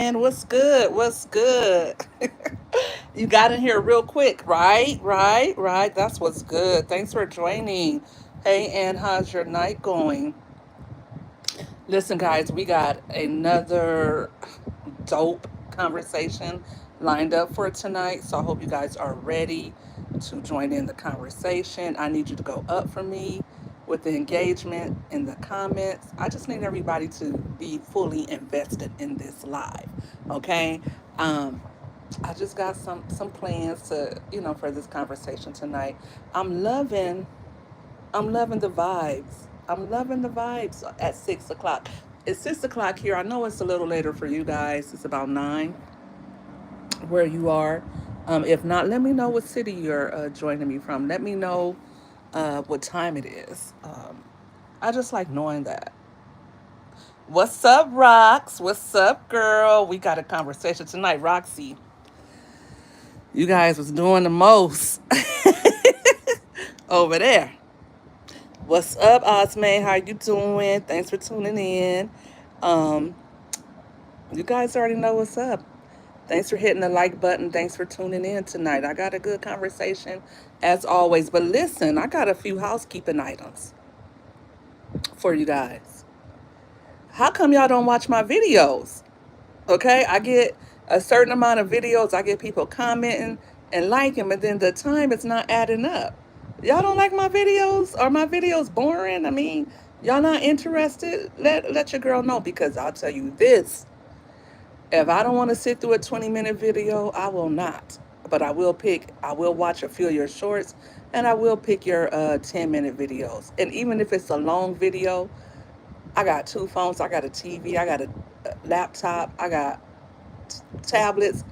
man? What's good? What's good? You got in here real quick, right? Right. That's what's good. Thanks for joining. Hey, and how's your night going? Listen, guys, we got another dope conversation lined up for tonight. So I hope you guys are ready to join in the conversation. I need you to go up for me with the engagement in the comments. I just need everybody to be fully invested in this live. Okay. Um, I just got some plans to, for this conversation tonight. I'm loving I'm loving the vibes. I'm loving the vibes at 6 o'clock. It's 6 o'clock here. I know it's a little later for you guys. It's about 9 where you are. If not, let me know what city you're joining me from. Let me know what time it is. I just like knowing that. What's up, Rox? What's up, girl? We got a conversation tonight. Roxy, you guys was doing the most over there. What's up, Osme? How you doing? Thanks for tuning in. Um, you guys already know what's up. Thanks for hitting the like button. Thanks for tuning in tonight. I got a good conversation as always. But listen, I got a few housekeeping items for you guys. How come y'all don't watch my videos? Okay, I get a certain amount of videos. I get people commenting and liking, but then the time is not adding up. Y'all don't like my videos? Are my videos boring? I mean, y'all not interested? Let your girl know because I'll tell you this. If I don't want to sit through a 20-minute video, I will not. But I will watch a few of your shorts and I will pick your 10-minute videos. And even if it's a long video, I got two phones. I got a TV. I got a laptop. I got tablets.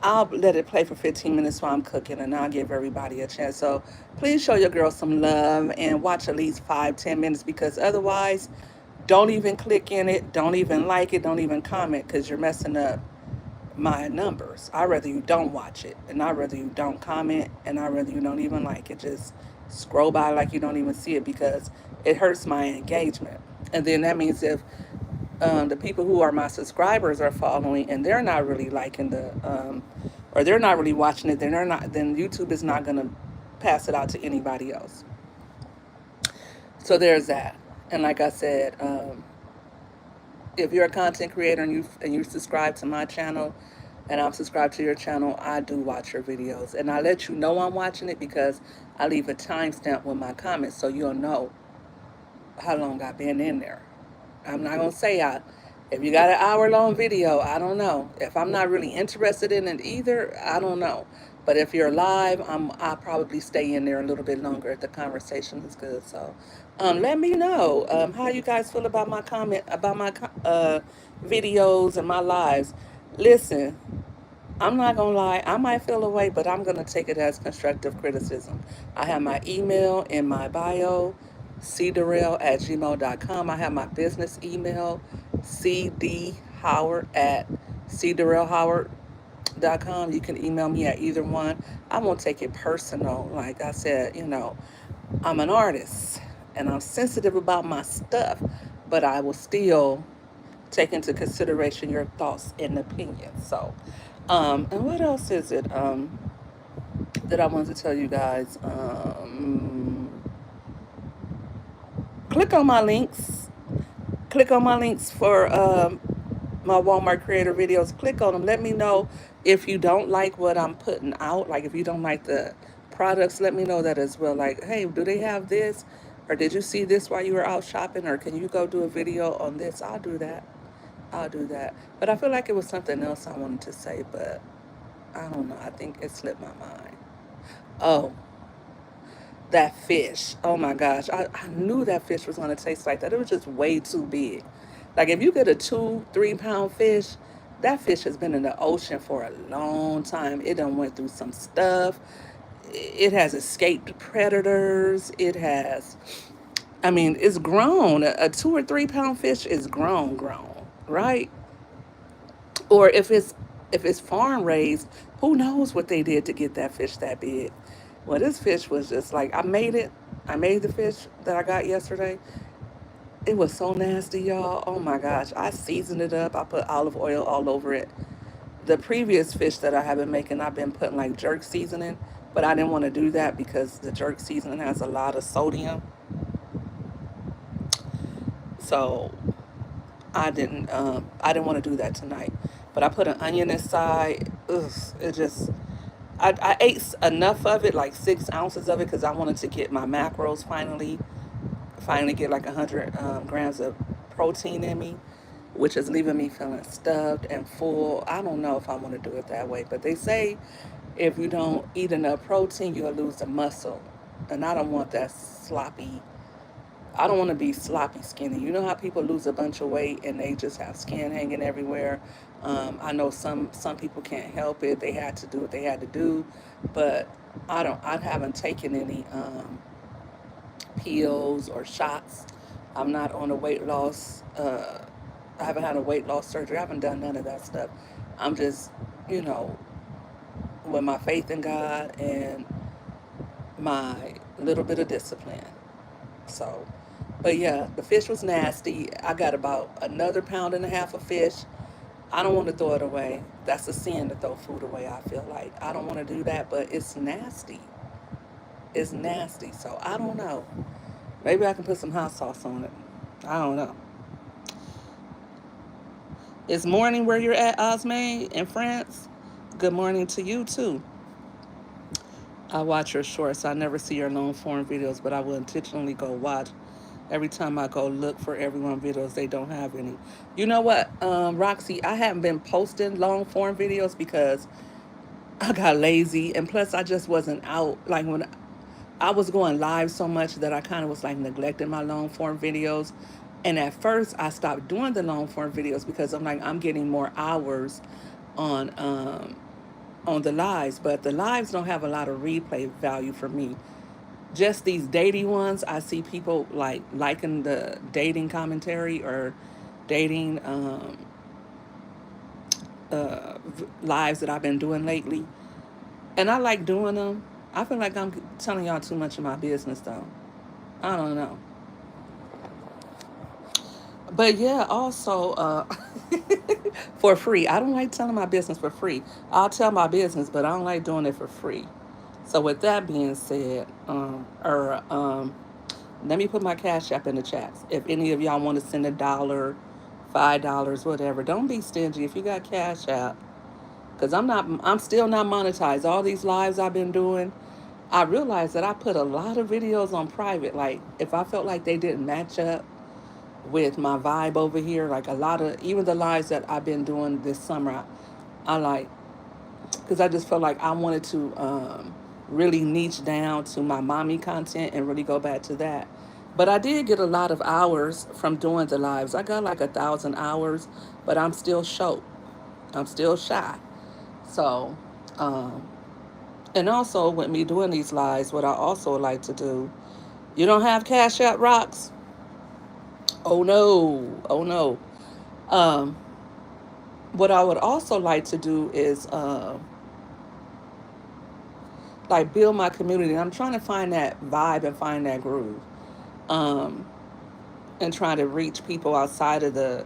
I'll let it play for 15 minutes while I'm cooking and I'll give everybody a chance. So please show your girl some love and watch at least 5, 10 minutes because otherwise, don't even click in it. Don't even like it. Don't even comment because you're messing up my numbers. I'd rather you don't watch it and I'd rather you don't comment and I'd rather you don't even like it. Just scroll by like you don't even see it because it hurts my engagement. And then that means if the people who are my subscribers are following and they're not really liking or they're not really watching it, then YouTube is not gonna pass it out to anybody else. So there's that. And like I said, if you're a content creator and you subscribe to my channel and I'm subscribed to your channel, I do watch your videos. And I let you know I'm watching it because I leave a timestamp with my comments so you'll know how long I've been in there. I'm not gonna say if you got an hour-long video, I don't know. If I'm not really interested in it either, I don't know. But if you're live, I'll probably stay in there a little bit longer if the conversation is good. So, let me know how you guys feel about my comment about my videos and my lives. Listen, I'm not gonna lie, I might feel away, but I'm gonna take it as constructive criticism. I have my email in my bio, cdarrell@gmail.com. I have my business email, cdhoward at cdarrellhoward.com. You can email me at either one. I won't take it personal. Like I said, I'm an artist and I'm sensitive about my stuff, but I will still take into consideration your thoughts and opinions. So, and what else is it that I wanted to tell you guys? Click on my links. Click on my links for my Walmart creator videos. Click on them. Let me know if you don't like what I'm putting out. Like if you don't like the products, let me know that as well. Like, hey, do they have this? Or did you see this while you were out shopping? Or can you go do a video on this? I'll do that. I'll do that. But I feel like it was something else I wanted to say, but I don't know. I think it slipped my mind. Oh, that fish. Oh my gosh. I knew that fish was going to taste like that. It was just way too big. Like if you get a 2, 3 pound fish, that fish has been in the ocean for a long time. It done went through some stuff. It has escaped predators. I mean, it's grown. A 2 or 3 pound fish is grown, right? Or if it's farm raised, who knows what they did to get that fish that big? Well, this fish was just like I made it. I made the fish that I got yesterday. It was so nasty, y'all. Oh my gosh. I seasoned it up. I put olive oil all over it. The previous fish that I have been making, I've been putting like jerk seasoning, but I didn't want to do that because the jerk seasoning has a lot of sodium. So I didn't want to do that tonight. But I put an onion inside. Ugh, it just I ate enough of it, like 6 ounces of it, because I wanted to get my macros finally get like 100 grams of protein in me, which is leaving me feeling stuffed and full. I don't know if I want to do it that way, but they say if you don't eat enough protein, you'll lose the muscle. And I don't want that sloppy. I don't want to be sloppy skinny. You know how people lose a bunch of weight and they just have skin hanging everywhere. I know some people can't help it. They had to do what they had to do, but I don't. I haven't taken any pills or shots. I'm not on a weight loss. I haven't had a weight loss surgery. I haven't done none of that stuff. I'm just, you know, with my faith in God and my little bit of discipline. So, but yeah, the fish was nasty. I got about another pound and a half of fish. I don't want to throw it away. That's a sin to throw food away, I feel like. I don't want to do that, but it's nasty. It's nasty. So I don't know. Maybe I can put some hot sauce on it. I don't know. It's morning where you're at, Osme, in France. Good morning to you, too. I watch your shorts. I never see your long form videos, but I will intentionally go watch. Every time I go look for everyone videos, they don't have any. You know what, Roxy? I haven't been posting long form videos because I got lazy, and plus I just wasn't out. Like when I was going live so much that I kind of was like neglecting my long form videos. And at first, I stopped doing the long form videos because I'm like I'm getting more hours on the lives, but the lives don't have a lot of replay value for me. Just these dating ones, I see people like liking the dating commentary or dating lives that I've been doing lately, and I like doing them. I feel like I'm telling y'all too much of my business though. I don't know, but yeah, also for free. I don't like telling my business for free. I'll tell my business, but I don't like doing it for free. So with that being said, let me put my cash app in the chats. If any of y'all want to send $1, $5, whatever, don't be stingy. If you got cash app, because I'm still not monetized. All these lives I've been doing, I realized that I put a lot of videos on private. Like if I felt like they didn't match up with my vibe over here, like a lot of even the lives that I've been doing this summer, I like because I just felt like I wanted to really niche down to my mommy content and really go back to that. But I did get a lot of hours from doing the lives. I got like 1,000 hours, but I'm still short. I'm still shy. So, um, and also with me doing these lives, what I also like to do, you don't have Cash App Rocks? Oh no, oh no. Um, what I would also like to do is like build my community. I'm trying to find that vibe and find that groove. Um, and trying to reach people outside of the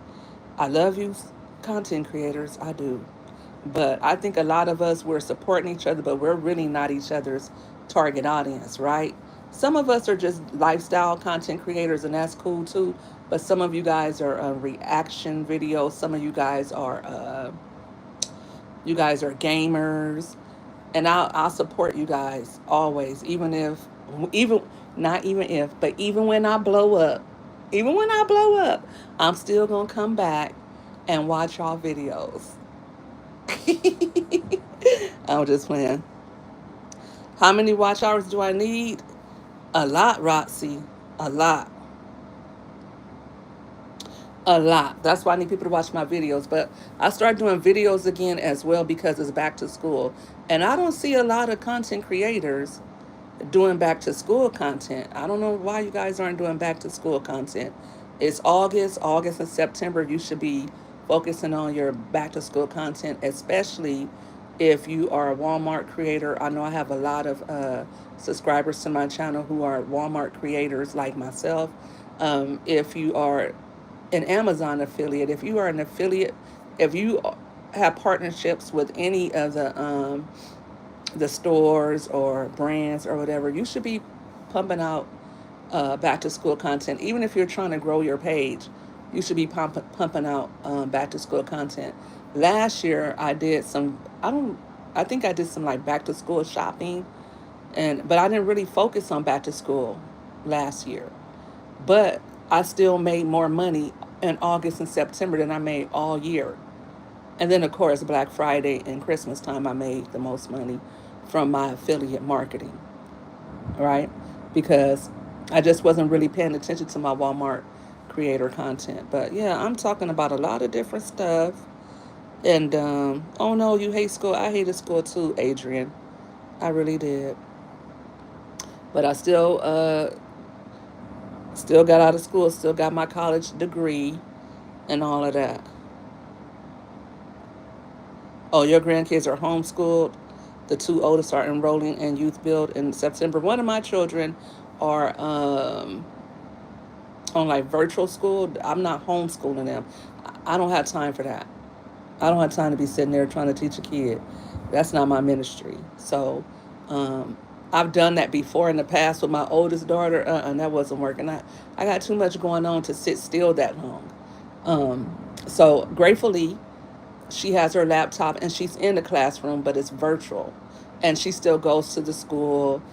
I love you content creators. I do. But I think a lot of us we're supporting each other, but we're really not each other's target audience, right? Some of us are just lifestyle content creators, and that's cool too. But some of you guys are reaction videos. Some of you guys are gamers, and I'll support you guys always, even not even if, but even when I blow up, even when I blow up, I'm still gonna come back and watch y'all videos. I'm just playing. How many watch hours do I need? A lot, Roxy. A lot. A lot. That's why I need people to watch my videos. But I start doing videos again as well because it's back to school. And I don't see a lot of content creators doing back to school content. I don't know why you guys aren't doing back to school content. It's August and September. You should be focusing on your back to school content, especially if you are a Walmart creator. I know I have a lot of subscribers to my channel who are Walmart creators like myself. If you are an Amazon affiliate, if you are an affiliate, if you have partnerships with any of the stores or brands or whatever, you should be pumping out back to school content. Even if you're trying to grow your page, you should be pumping out back to school content. Last year, I did some. I think I did some like back to school shopping, but I didn't really focus on back to school last year. But I still made more money in August and September than I made all year. And then, of course, Black Friday and Christmas time, I made the most money from my affiliate marketing, right? Because I just wasn't really paying attention to my Walmart creator content. But yeah, I'm talking about a lot of different stuff. And oh no, you hate school. I hated school too, Adrian. I really did. But I still got out of school, still got my college degree and all of that. Oh, your grandkids are homeschooled. The two oldest are enrolling in Youth Build in September. One of my children are on like virtual school. I'm not homeschooling them. I don't have time for that. I don't have time to be sitting there trying to teach a kid. That's not my ministry. So um, I've done that before in the past with my oldest daughter, and that wasn't working. I got too much going on to sit still that long. So gratefully, she has her laptop and she's in the classroom, but it's virtual. And she still goes to the school.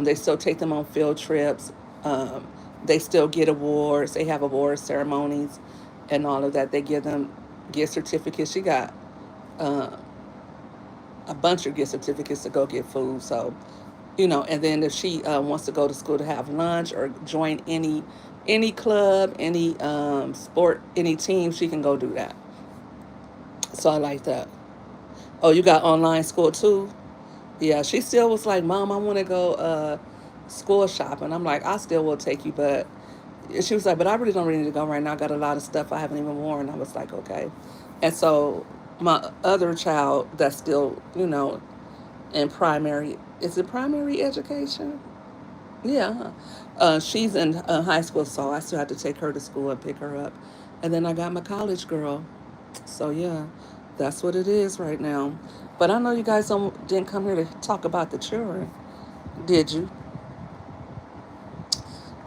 They still take them on field trips. Um, they still get awards. They have award ceremonies and all of that. They give them gift certificates. She got uh, a bunch of gift certificates to go get food. So, and then if she wants to go to school to have lunch or join any club, any sport, any team, she can go do that. So I like that. Oh, you got online school too? Yeah, she still was like, Mom, I want to go school shopping. I'm like, I still will take you, but she was like, but I really don't really need to go right now. I got a lot of stuff I haven't even worn. I was like, okay. And so my other child that's still, in primary, is it primary education? Yeah. She's in high school, so I still have to take her to school and pick her up. And then I got my college girl. So yeah, that's what it is right now. But I know you guys didn't come here to talk about the children, did you?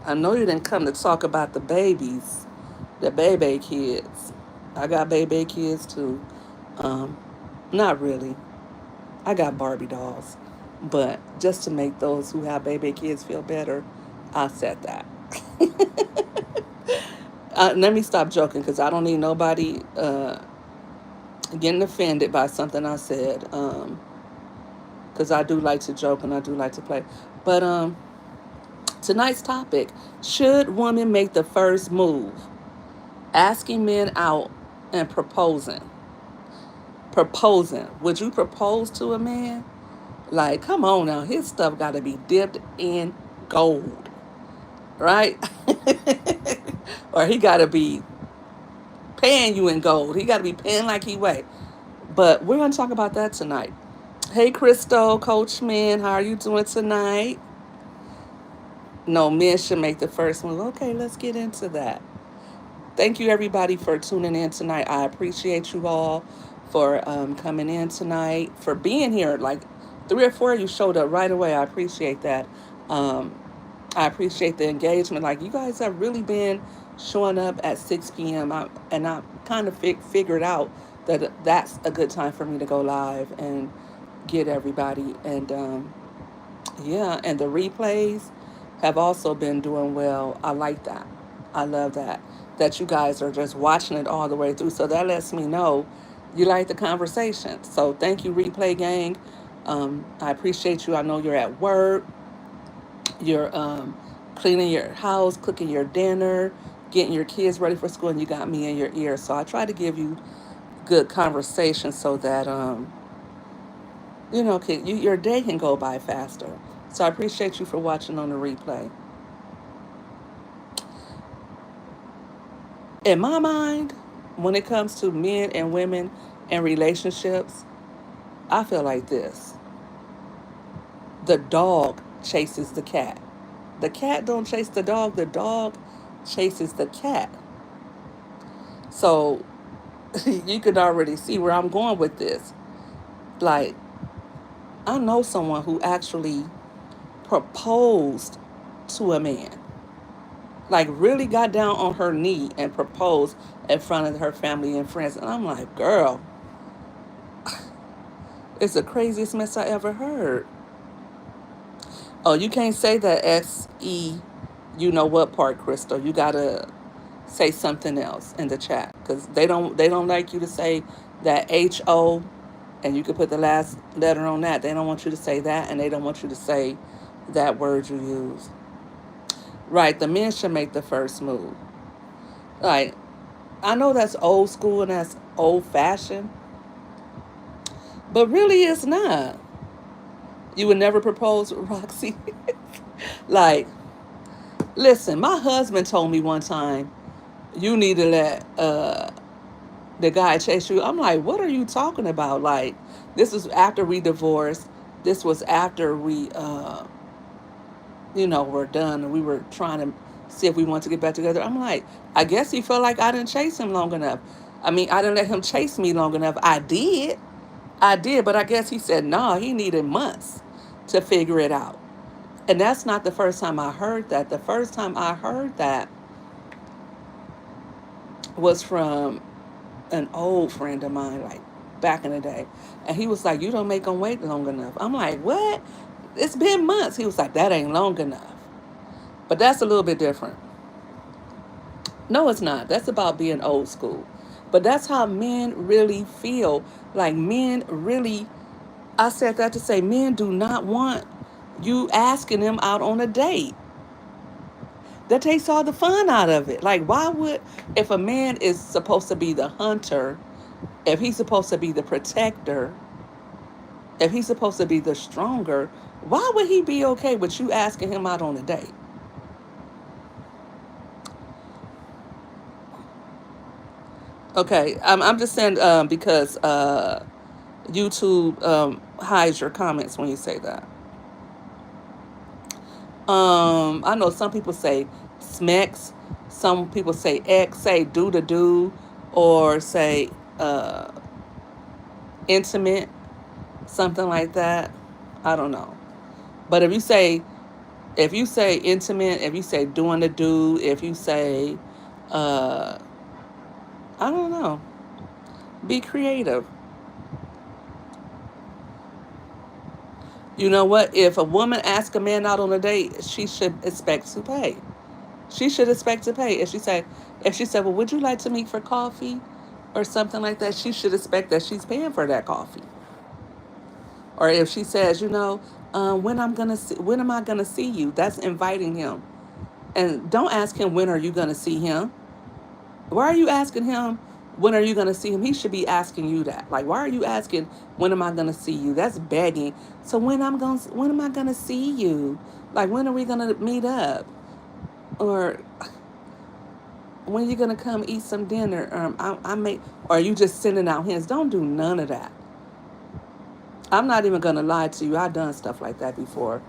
I know you didn't come to talk about the babies, the baby kids. I got baby kids too. Um, Not really. I got Barbie dolls, but just to make those who have baby kids feel better, I said that. Let me stop joking because I don't need nobody getting offended by something I said. Because I do like to joke and I do like to play. But tonight's topic: should women make the first move? Asking men out and proposing. Proposing. Would you propose to a man? Like, come on now, his stuff got to be dipped in gold, right? Or he got to be paying you in gold. He got to be paying like he weigh. But we're going to talk about that tonight. Hey, Crystal, Coach Men, how are you doing tonight? No, men should make the first move. Okay, let's get into that. Thank you, everybody, for tuning in tonight. I appreciate you all for coming in tonight, for being here. Like 3 or 4 of you showed up right away. I appreciate that. Um, I appreciate the engagement. Like, you guys have really been showing up at 6 p.m. And I kind of figured out that that's a good time for me to go live and get everybody. And yeah, and the replays have also been doing well. I like that. I love that. That you guys are just watching it all the way through. So that lets me know you like the conversation. So thank you, Replay Gang. I appreciate you. I know you're at work. You're cleaning your house, cooking your dinner, getting your kids ready for school, and you got me in your ear. So I try to give you good conversation so that your day can go by faster. So I appreciate you for watching on the replay. In my mind, when it comes to men and women and relationships, I feel like this. The dog chases the cat. The cat don't chase the dog chases the cat. So you could already see where I'm going with this. Like, I know someone who actually proposed to a man. Like, really got down on her knee and proposed in front of her family and friends. And I'm like, girl, it's the craziest mess I ever heard. Oh, you can't say the S-E, you know what part, Crystal. You gotta say something else in the chat. Because they don't like you to say that H-O, and you could put the last letter on that. They don't want you to say that, and they don't want you to say that word you use. Right, the men should make the first move. Like, I know that's old school and that's old fashioned, but really it's not. You would never propose, Roxy? Like, listen, my husband told me one time, you need to let the guy chase you. I'm like, what are you talking about? Like, this was after we divorced. This was after we, were done and we were trying to see if we want to get back together. I'm like, I guess he felt like I didn't chase him long enough. I mean, I didn't let him chase me long enough. I did, but I guess he said, no, he needed months to figure it out. And that's not the first time I heard that. The first time I heard that was from an old friend of mine, like back in the day. And he was like, you don't make them wait long enough. I'm like, what? It's been months. He was like, that ain't long enough. But that's a little bit different. No, it's not. That's about being old school. But that's how men really feel. Like, men really, I said that to say, men do not want you asking them out on a date. That takes all the fun out of it. Like, why would, if a man is supposed to be the hunter, if he's supposed to be the protector, if he's supposed to be the stronger, why would he be okay with you asking him out on a date? Okay, I'm just saying because YouTube hides your comments when you say that. I know some people say smex, some people say X, say do to do, or say intimate, something like that. I don't know. But if you say intimate, if you say doing the do, if you say I don't know, be creative. You know what? If a woman asks a man out on a date, she should expect to pay. She should expect to pay. If she said, well, would you like to meet for coffee or something like that, she should expect that she's paying for that coffee. Or if she says, when am I gonna see you? That's inviting him. And don't ask him when are you gonna see him. Why are you asking him when are you gonna see him? He should be asking you that. Like, why are you asking when am I gonna see you? That's begging. So when am I gonna see you? Like, when are we gonna meet up? Or when are you gonna come eat some dinner? I may, or are you just sending out hints? Don't do none of that. I'm not even gonna lie to you. I've done stuff like that before.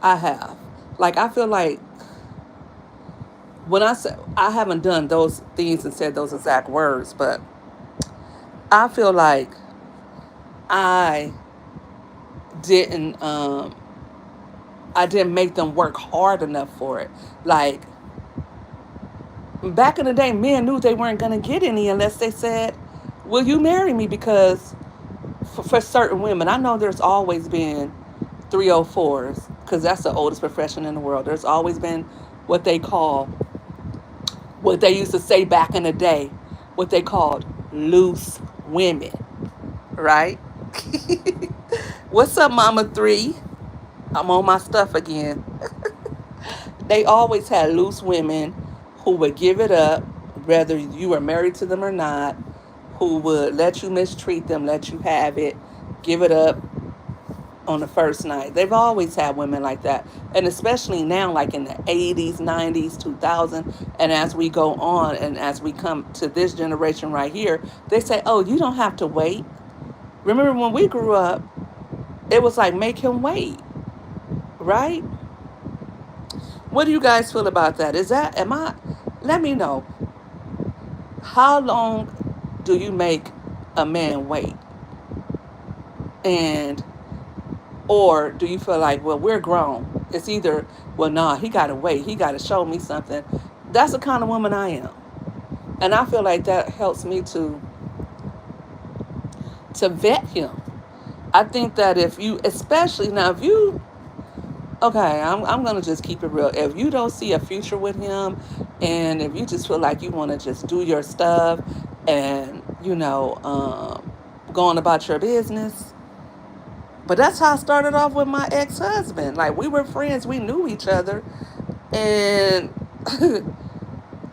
I have. Like, I feel like when I say I haven't done those things and said those exact words, but I feel like I didn't I didn't make them work hard enough for it. Like, back in the day, men knew they weren't gonna get any unless they said, will you marry me? Because for certain women, I know there's always been 304s, because that's the oldest profession in the world. There's always been what they call, what they used to say back in the day, what they called loose women, right? What's up, Mama 3? I'm on my stuff again. They always had loose women who would give it up, whether you were married to them or not, who would let you mistreat them, let you have it, give it up on the first night. They've always had women like that. And especially now, like in the 80s, 90s, 2000, and as we go on and as we come to this generation right here, they say, oh, you don't have to wait. Remember when we grew up, it was like, make him wait, right? What do you guys feel about that? Am I let me know, how long do you make a man wait? And or do you feel like, well, we're grown? It's either, well, nah, he got to wait. He got to show me something. That's the kind of woman I am. And I feel like that helps me to vet him. I think that if you, especially now, if you, okay, I'm going to just keep it real. If you don't see a future with him and if you just feel like you want to just do your stuff and, go on about your business, but that's how I started off with my ex-husband. Like, we were friends, we knew each other, and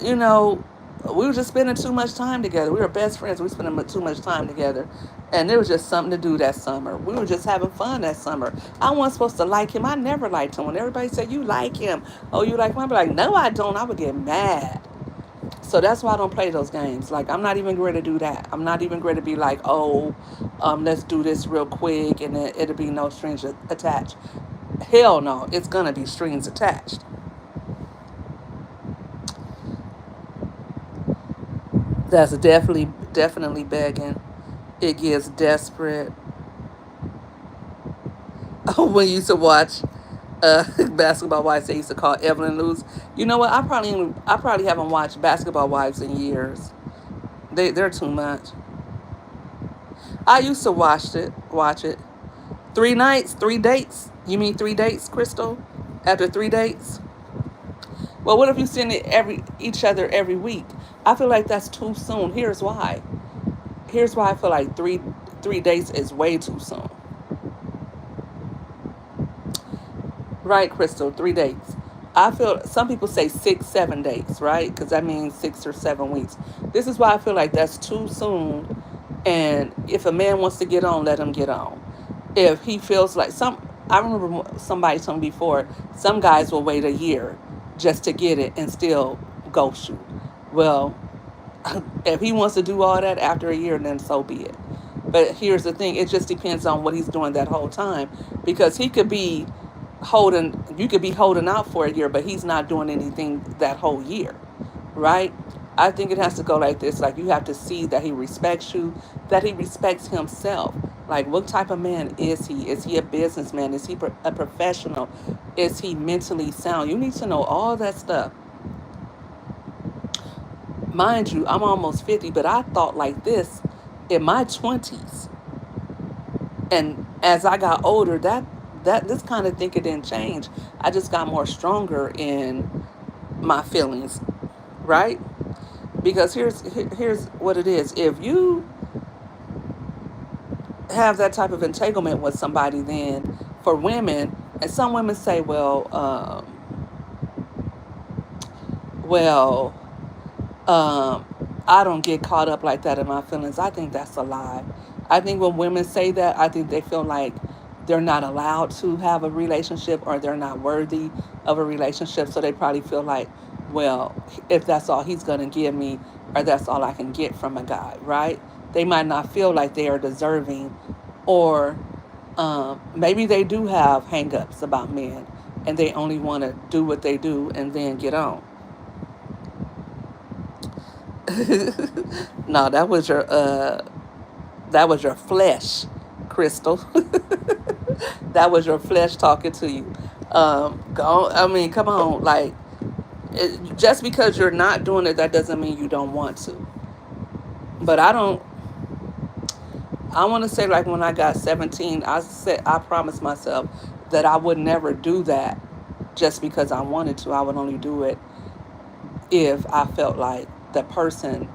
you know, we were just spending too much time together. We were best friends. We were spending too much time together, and there was just something to do that summer. We were just having fun that summer. I wasn't supposed to like him. I never liked him. When everybody said, "You like him? Oh, you like him?" I'd be like, "No, I don't." I would get mad. So that's why I don't play those games. Like, I'm not even going to do that. I'm not even going to be like, oh, let's do this real quick and then it'll be no strings attached. Hell no, it's going to be strings attached. That's definitely begging. It gets desperate. When you used to watch Basketball Wives, they used to call Evelyn Lose. You know what? I probably haven't watched Basketball Wives in years. They're too much. I used to watch it. 3 nights, 3 dates. You mean 3 dates, Crystal? After 3 dates? Well, what if you send it each other every week? I feel like that's too soon. Here's why. Here's why I feel like three dates is way too soon. Right, Crystal? 3 dates. I feel some people say 6, 7 dates, right? Because that means 6 or 7 weeks. This is why I feel like that's too soon. And if a man wants to get on, let him get on. If he feels like I remember somebody told me before, some guys will wait a year just to get it and still ghost you. Well, if he wants to do all that after a year, then so be it. But here's the thing, it just depends on what he's doing that whole time. Because you could be holding out for a year, but he's not doing anything that whole year, right? I think it has to go like this. Like, you have to see that he respects you, that he respects himself. Like, what type of man is he? Is he a businessman? Is he a professional? Is he mentally sound? You need to know all that stuff. Mind you, I'm almost 50, but I thought like this in my 20s. And as I got older, that this kind of thinking didn't change. I just got more stronger in my feelings, right? Because here's what it is. If you have that type of entanglement with somebody, then for women, and some women say, well, um, I don't get caught up like that in my feelings. I think that's a lie. I think when women say that, I think they feel like they're not allowed to have a relationship or they're not worthy of a relationship. So they probably feel like, well, if that's all he's going to give me or that's all I can get from a guy, right? They might not feel like they are deserving, or maybe they do have hangups about men and they only want to do what they do and then get on. No, that was your flesh, Crystal. That was your flesh talking to you. I mean, come on, like, just because you're not doing it, that doesn't mean you don't want to. But I don't. I want to say, like, when I got 17, I promised myself that I would never do that just because I wanted to. I would only do it if I felt like the person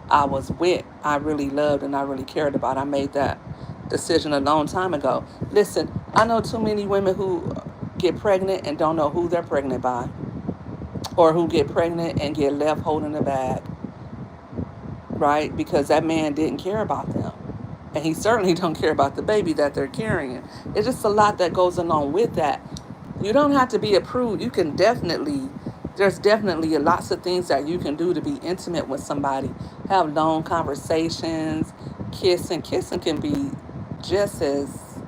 I was with, I really loved and I really cared about. I made that decision a long time ago. Listen, I know too many women who get pregnant and don't know who they're pregnant by, or who get pregnant and get left holding the bag, right? Because that man didn't care about them. And he certainly don't care about the baby that they're carrying. It's just a lot that goes along with that. You don't have to be a prude. There's definitely lots of things that you can do to be intimate with somebody. Have long conversations, kissing. Kissing can be just as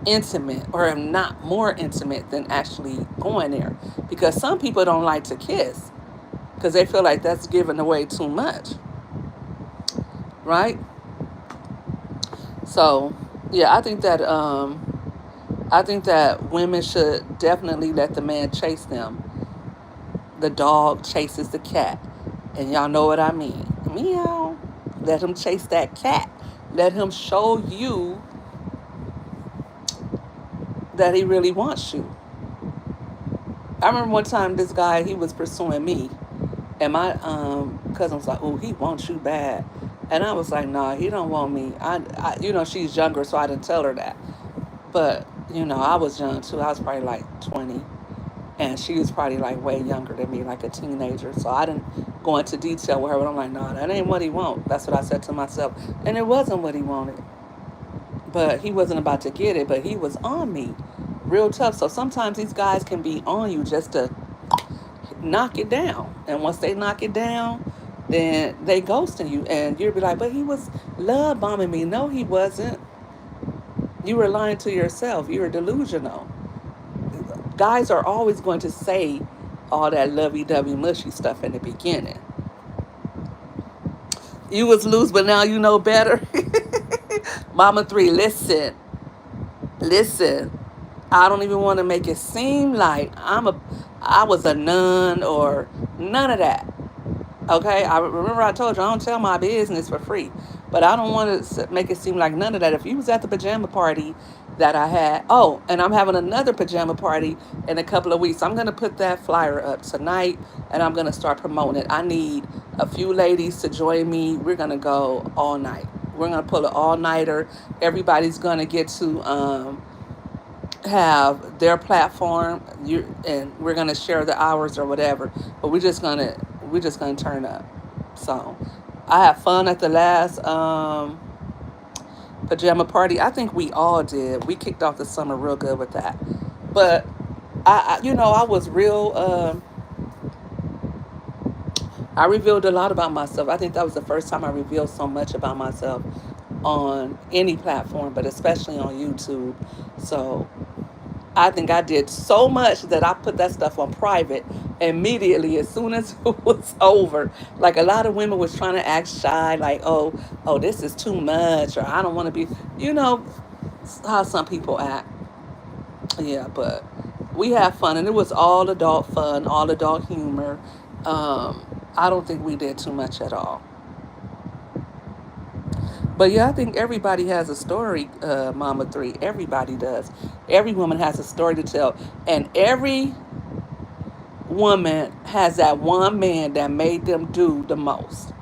intimate, or if not more intimate, than actually going there. Because some people don't like to kiss. because they feel like that's giving away too much, right? So, yeah, I think that women should definitely let the man chase them. The dog chases the cat, and y'all know what I mean. Meow. Let him chase that cat. Let him show you that he really wants you. I remember one time this guy, he was pursuing me, and my cousin was like, "Oh, he wants you bad," and I was like, "Nah, he don't want me." She's younger, so I didn't tell her that. But I was young too. I was probably like 20, and she was probably like way younger than me, like a teenager. So I didn't go into detail with her, but I'm like, "Nah, that ain't what he want." That's what I said to myself, and it wasn't what he wanted. But he wasn't about to get it. But he was on me, real tough. So sometimes these guys can be on you just to knock it down. And once they knock it down, then they ghosting you. And you'll be like, but he was love bombing me. No, he wasn't. You were lying to yourself. You were delusional. Guys are always going to say all that lovey-dovey mushy stuff in the beginning. You was loose, but now you know better. Mama 3, listen. I don't even want to make it seem like I was a nun or none of that. Okay, I remember I told you I don't tell my business for free, but I don't want to make it seem like none of that. If you was at the pajama party that I had, oh, and I'm having another pajama party in a couple of weeks. I'm gonna put that flyer up tonight, and I'm gonna start promoting it. I need a few ladies to join me. We're gonna go all night. We're gonna pull an all nighter. Everybody's gonna get to have their platform. And we're gonna share the hours or whatever. But we're just gonna turn up. So I had fun at the last pajama party. I think we all did. We kicked off the summer real good with that. But I was real. I revealed a lot about myself. I think that was the first time I revealed so much about myself on any platform, but especially on YouTube. So I think I did so much that I put that stuff on private immediately as soon as it was over. Like a lot of women was trying to act shy, like, oh, this is too much, or I don't want to be, you know, how some people act. Yeah, but we had fun, and it was all adult fun, all adult humor. I don't think we did too much at all. But yeah, I think everybody has a story, Mama 3. Everybody does. Every woman has a story to tell. And every woman has that one man that made them do the most.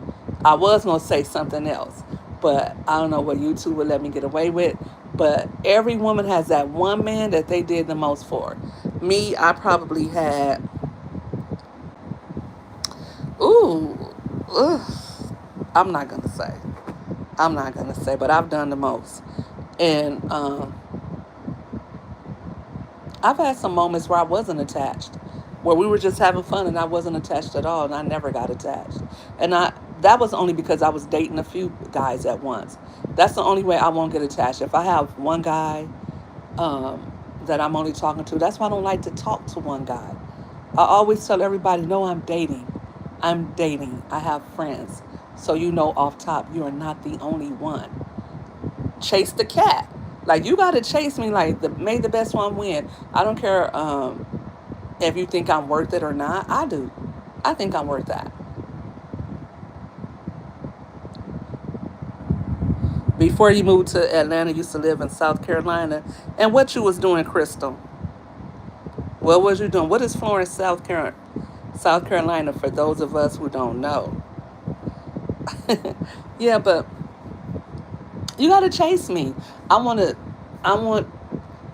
I was going to say something else, but I don't know what YouTube would let me get away with. But every woman has that one man that they did the most for. Me, I probably had, ooh, ugh, I'm not going to say. I'm not going to say, but I've done the most. And I've had some moments where I wasn't attached, where we were just having fun and I wasn't attached at all, and I never got attached. And that was only because I was dating a few guys at once. That's the only way I won't get attached. If I have one guy that I'm only talking to, that's why I don't like to talk to one guy. I always tell everybody, no, I'm dating. I'm dating. I have friends. So you know off top, you are not the only one. Chase the cat. Like you gotta chase me like the may the best one win. I don't care if you think I'm worth it or not. I do. I think I'm worth that. Before you moved to Atlanta, you used to live in South Carolina. And what you was doing, Crystal? What was you doing? What is Florence, South Carolina for those of us who don't know? Yeah, but you gotta chase me. I wanna I want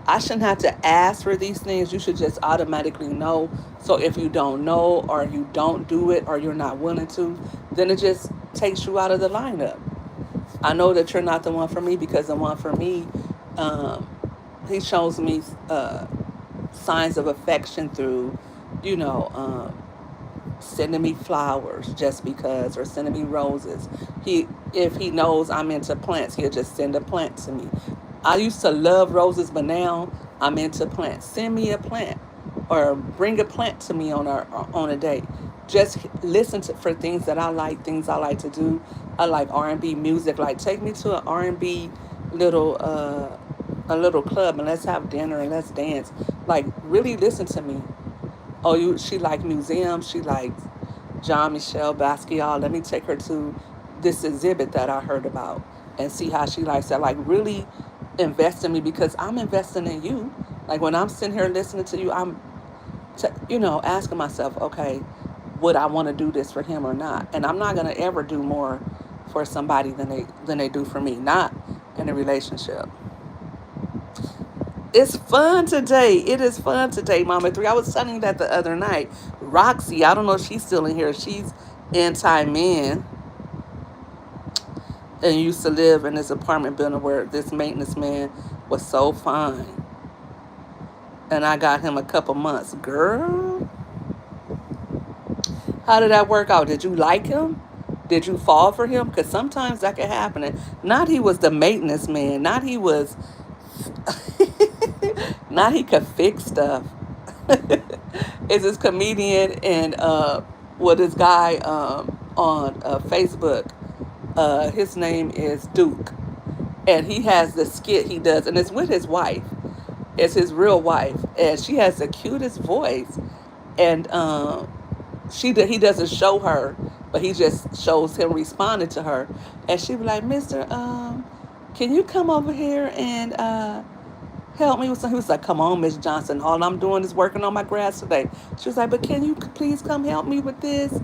I shouldn't have to ask for these things. You should just automatically know. So if you don't know or you don't do it or you're not willing to, then it just takes you out of the lineup. I know that you're not the one for me because the one for me, um, he shows me signs of affection through, you know, sending me flowers just because, or sending me roses. If he knows I'm into plants, he'll just send a plant to me. I used to love roses, but now I'm into plants. Send me a plant, or bring a plant to me on a date. just listen to for things that I like, things I like to do. I like R&B music. Like take me to an R&B little a little club and let's have dinner and let's dance. Like really listen to me. Oh, she like museums. She likes John Michelle Basquiat. Let me take her to this exhibit that I heard about and see how she likes that. Like really invest in me because I'm investing in you. Like when I'm sitting here listening to you, I'm asking myself, okay, would I want to do this for him or not? And I'm not gonna ever do more for somebody than they do for me. Not in a relationship. It's fun today. It is fun today, Mama Three. I was telling you that the other night. Roxy, I don't know if she's still in here. She's anti-man and used to live in this apartment building where this maintenance man was so fine. And I got him a couple months. Girl, how did that work out? Did you like him? Did you fall for him? Because sometimes that can happen. And not he was the maintenance man. Not he was, not he could fix stuff. Is this comedian and this guy on Facebook. His name is Duke. And he has the skit he does. And it's with his wife. It's his real wife. And she has the cutest voice. And he doesn't show her, but he just shows him responding to her, and she be like, Mister, can you come over here and help me with something? He was like, come on, Miss Johnson, all I'm doing is working on my grass today. She was like, but can you please come help me with this?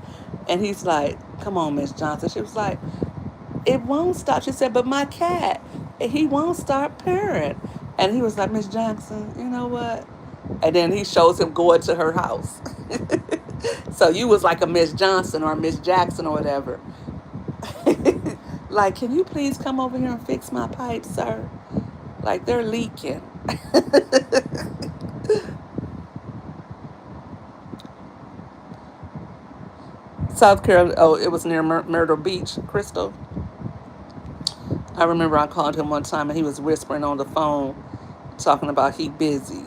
And he's like, come on, Miss Johnson. She was like, it won't stop. She said, but my cat, he won't stop purring. And he was like, Miss Johnson, you know what? And then he shows him going to her house. So you was like a Miss Johnson or Miss Jackson or whatever. Like, can you please come over here and fix my pipes, sir? Like they're leaking. South Carolina. Oh, it was near Myrtle Beach, Crystal. I remember I called him one time and he was whispering on the phone, talking about he busy.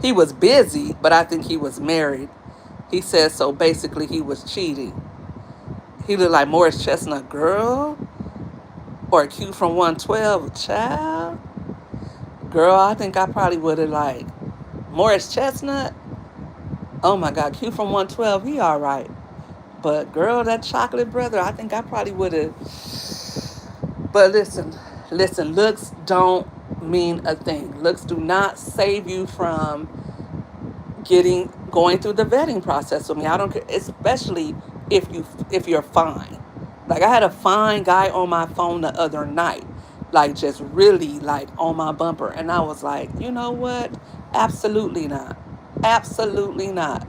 He was busy, but I think he was married. He said so. Basically, he was cheating. He looked like Morris Chestnut, girl, or a Q from 112, child. Girl, I think I probably would have like Morris Chestnut. Oh my God, Q from 112, he all right. But girl, that chocolate brother, I think I probably would have. But listen, looks don't mean a thing. Looks do not save you from going through the vetting process with me. I don't care, especially if you're fine. Like I had a fine guy on my phone the other night, like just really like on my bumper, and I was like, you know what? Absolutely not. Absolutely not.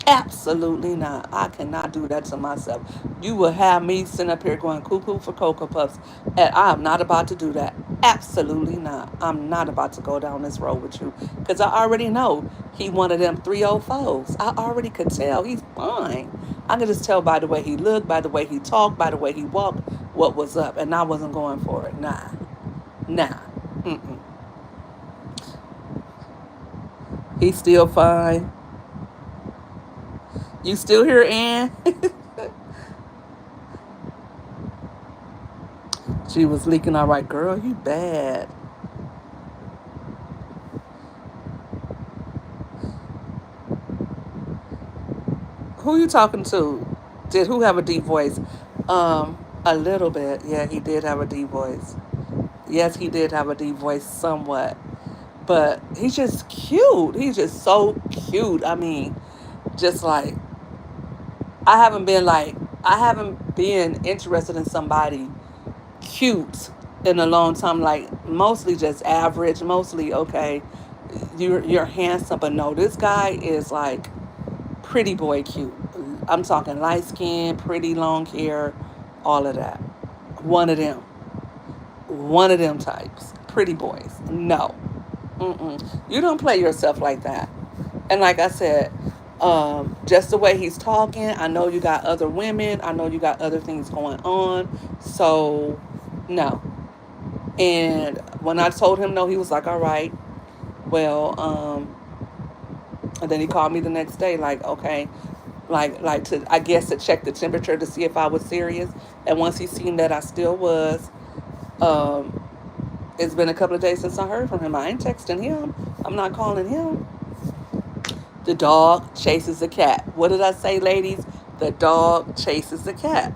Absolutely not. I cannot do that to myself. You will have me sitting up here going cuckoo for Cocoa Puffs, and I'm not about to do that. Absolutely not. I'm not about to go down this road with you because I already know he one of them 304s. I already could tell he's fine. I could just tell by the way he looked, by the way he talked, by the way he walked, what was up, and I wasn't going for it. Nah, nah. Mm-mm. He's still fine. You still here, Ann? She was leaking. All right, girl, you bad. Who you talking to? Did who have a deep voice? A little bit. Yeah, he did have a deep voice. Yes, he did have a deep voice somewhat. But he's just cute. He's just so cute. I mean, just like I haven't been like I haven't been interested in somebody cute in a long time. Like mostly just average, mostly okay. You're handsome, but no, this guy is like pretty boy cute. I'm talking light skin, pretty long hair, all of that. One of them. One of them types. Pretty boys. No. Mm-mm. You don't play yourself like that. And like I said, just the way he's talking, I know you got other women. I know you got other things going on. So, no. And when I told him no, he was like, all right, well, and then he called me the next day, like, okay, like to, I guess, to check the temperature to see if I was serious. And once he seen that I still was, um, it's been a couple of days since I heard from him. I ain't texting him. I'm not calling him. The dog chases the cat. What did I say, ladies? The dog chases the cat.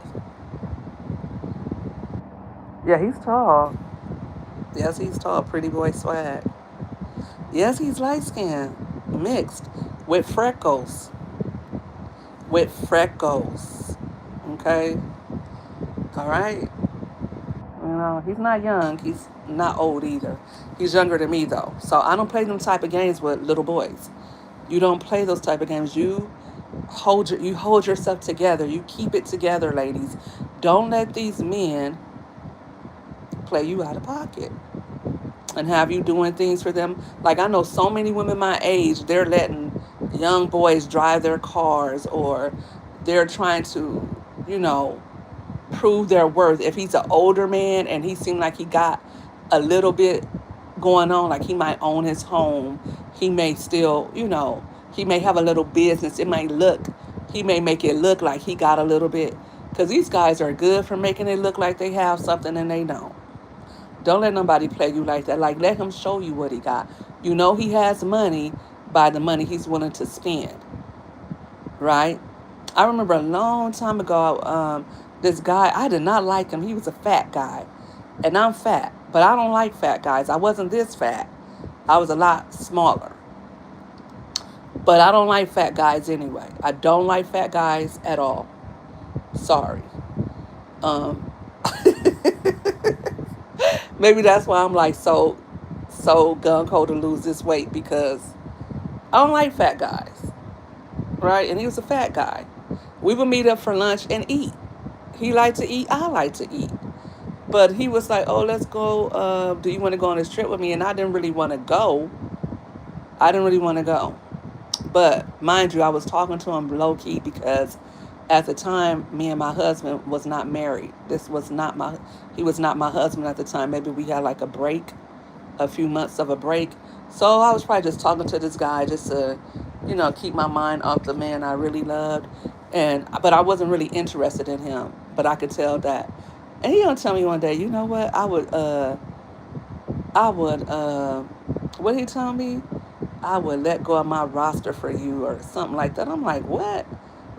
Yeah, he's tall. Yes, he's tall. Pretty boy swag. Yes, he's light skinned, mixed with freckles. With freckles. Okay? All right? You know, he's not young. He's not old either. He's younger than me, though. So I don't play them type of games with little boys. You don't play those type of games. You hold yourself together. You keep it together, ladies. Don't let these men play you out of pocket and have you doing things for them. Like, I know so many women my age, they're letting young boys drive their cars, or they're trying to, you know, prove their worth. If he's an older man and he seemed like he got a little bit going on, like he might own his home, he may still, you know, he may have a little business. He may make it look like he got a little bit. Because these guys are good for making it look like they have something and they don't. Don't let nobody play you like that. Like, let him show you what he got. You know he has money by the money he's willing to spend, right? I remember a long time ago, this guy, I did not like him. He was a fat guy. And I'm fat, but I don't like fat guys. I wasn't this fat. I was a lot smaller. But I don't like fat guys anyway. I don't like fat guys at all. Sorry. Um, Maybe that's why I'm like so gung ho to lose this weight, because I don't like fat guys, right? And he was a fat guy. We would meet up for lunch and eat. He liked to eat. I like to eat. But he was like, "Oh, let's go. Do you want to go on this trip with me?" And I didn't really want to go. I didn't really want to go. But mind you, I was talking to him low key because at the time, me and my husband was not married. He was not my husband at the time. Maybe we had like a break, a few months of a break. So I was probably just talking to this guy just to, you know, keep my mind off the man I really loved. But I wasn't really interested in him. But I could tell that. And he gonna tell me one day, you know what? What he told me? I would let go of my roster for you or something like that. I'm like, what?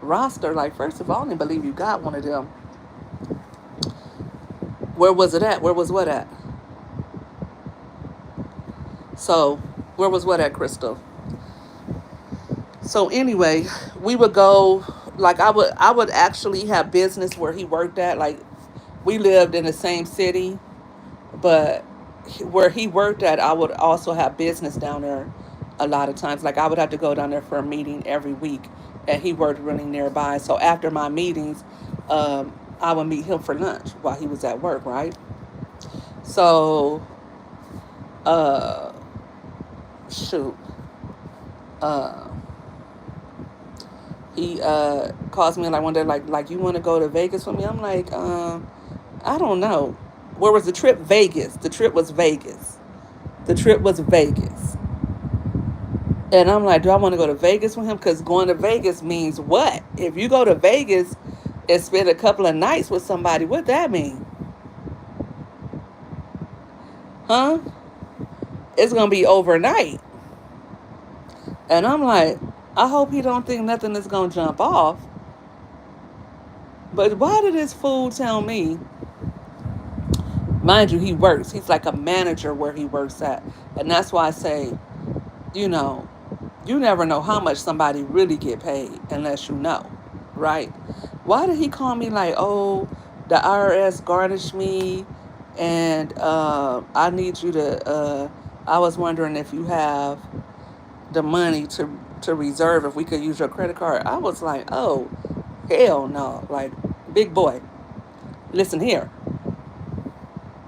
Roster? Like, first of all, I didn't believe you got one of them. Where was it at? Where was what at? So, where was what at, Crystal? So anyway, we would go, like, I would actually have business where he worked at. Like, we lived in the same city, but where he worked at, I would also have business down there a lot of times. Like, I would have to go down there for a meeting every week, and he worked really nearby. So after my meetings, I would meet him for lunch while he was at work, right? So, uh, shoot, uh, he calls me like one day, like you want to go to Vegas with me? I'm like, I don't know. Where was the trip? Vegas. The trip was Vegas. The trip was Vegas. And I'm like, do I want to go to Vegas with him? Because going to Vegas means what? If you go to Vegas and spend a couple of nights with somebody, what that mean? Huh? It's going to be overnight. And I'm like, I hope he don't think nothing is going to jump off. But why did this fool tell me? Mind you, he works. He's like a manager where he works at. And that's why I say, you know, you never know how much somebody really get paid unless you know, right? Why did he call me like, oh, the IRS garnished me, and I need you to, I was wondering if you have the money to reserve, if we could use your credit card. I was like, oh, hell no. Like, big boy, listen here.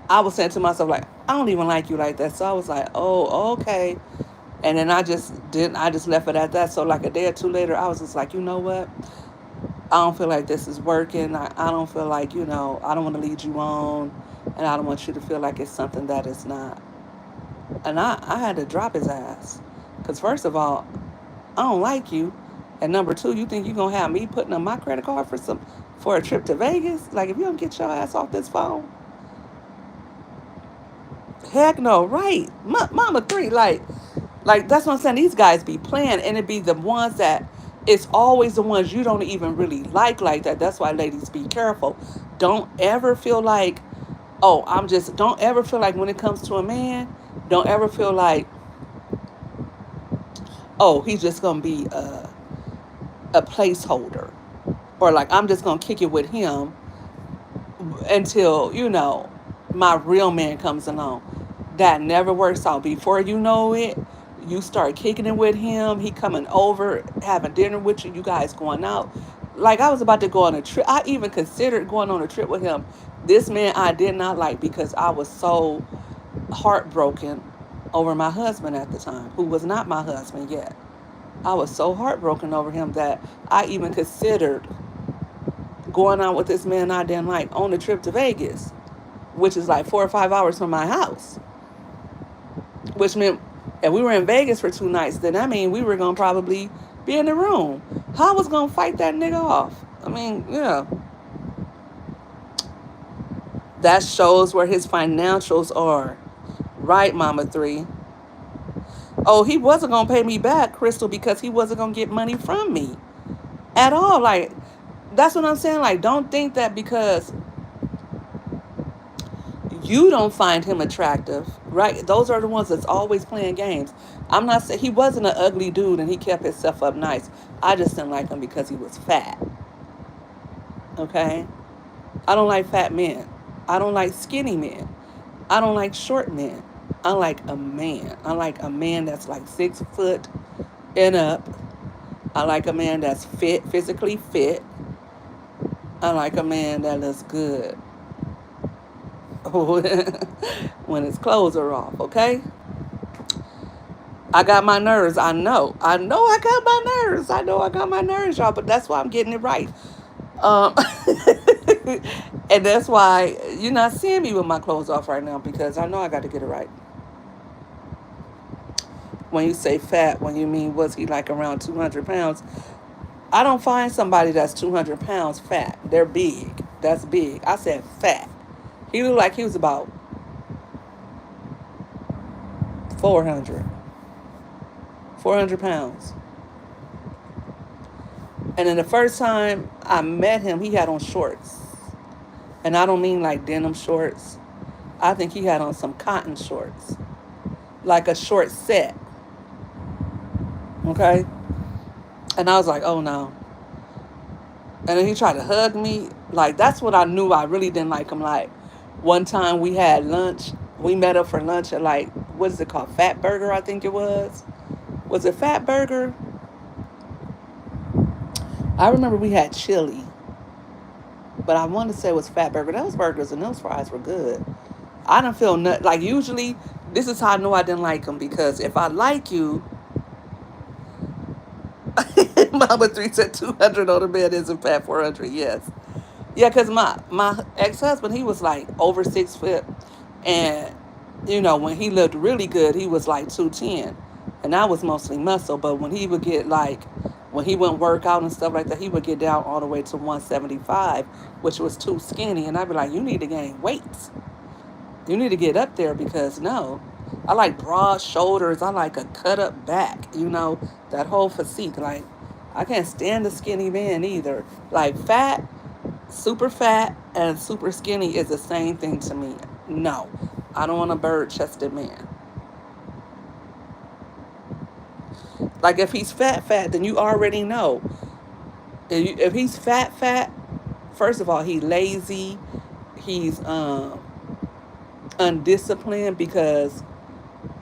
I was saying to myself, like, I don't even like you like that. So I was like, oh, okay. And then I just left it at that. So like a day or two later, I was just like, you know what? I don't feel like this is working. I don't feel like, you know, I don't want to lead you on. And I don't want you to feel like it's something that it's not. And I had to drop his ass. Because first of all, I don't like you. And number two, you think you're gonna have me putting on my credit card for a trip to Vegas? Like if you don't get your ass off this phone, heck no, right? Mama three, like that's what I'm saying. These guys be playing, and it be the ones that it's always the ones you don't even really like that. That's why ladies be careful. Don't ever feel like, oh, don't ever feel like when it comes to a man, don't ever feel like, oh, he's just gonna be a placeholder, or like I'm just gonna kick it with him until my real man comes along. That never works out. Before you know it, you start kicking it with him. He coming over, having dinner with you. You guys going out. Like I was about to go on a trip. I even considered going on a trip with him. This man I did not like because I was so heartbroken over my husband at the time, who was not my husband yet. I was so heartbroken over him that I even considered going out with this man I didn't like on the trip to Vegas, which is like 4 or 5 hours from my house. Which meant if we were in Vegas for 2 nights, then that mean we were gonna probably be in the room. How I was gonna fight that nigga off? I mean, that shows where his financials are. Right, Mama Three. Oh, he wasn't gonna pay me back, Crystal, because he wasn't gonna get money from me at all. Like, that's what I'm saying. Like, don't think that because you don't find him attractive, right? Those are the ones that's always playing games. I'm not saying he wasn't an ugly dude and he kept himself up nice. I just didn't like him because he was fat. Okay? I don't like fat men. I don't like skinny men. I don't like short men. I like a man. I like a man that's like 6 foot and up. I like a man that's fit, physically fit. I like a man that looks good when his clothes are off, okay? I got my nerves. I know I got my nerves. I know I got my nerves, y'all, but that's why I'm getting it right. Um, and that's why you're not seeing me with my clothes off right now, because I know I got to get it right. When you say fat, when you mean was he like around 200 pounds, I don't find somebody that's 200 pounds fat. They're big. That's big. I said fat. He looked like he was about 400 pounds. And then the first time I met him, he had on shorts. And I don't mean like denim shorts. I think he had on some cotton shorts. Like a short set. Okay? And I was like, oh no. And then he tried to hug me. Like, that's what I knew I really didn't like him. Like, one time we had lunch. We met up for lunch at like, what is it called? Fat Burger, I think it was. Was it Fat Burger? I remember we had chili. But I want to say it was Fat Burger. Those burgers and those fries were good. I don't feel like usually this is how I know I didn't like him, because if I like you, Mama Three said 200 on the bed isn't fat 400. Yes, yeah, because my ex-husband, he was like over 6 foot, and when he looked really good, he was like 210, and I was mostly muscle. But when he would get like when he wouldn't work out and stuff like that, he would get down all the way to 175, which was too skinny, and I'd be like, you need to gain weight. You need to get up there, because no, I like broad shoulders. I like a cut up back, that whole physique. Like, I can't stand a skinny man either. Like, fat, and super skinny is the same thing to me. No, I don't want a bird chested man. Like, if he's fat, then you already know. If he's fat, first of all, he's lazy. He's undisciplined, because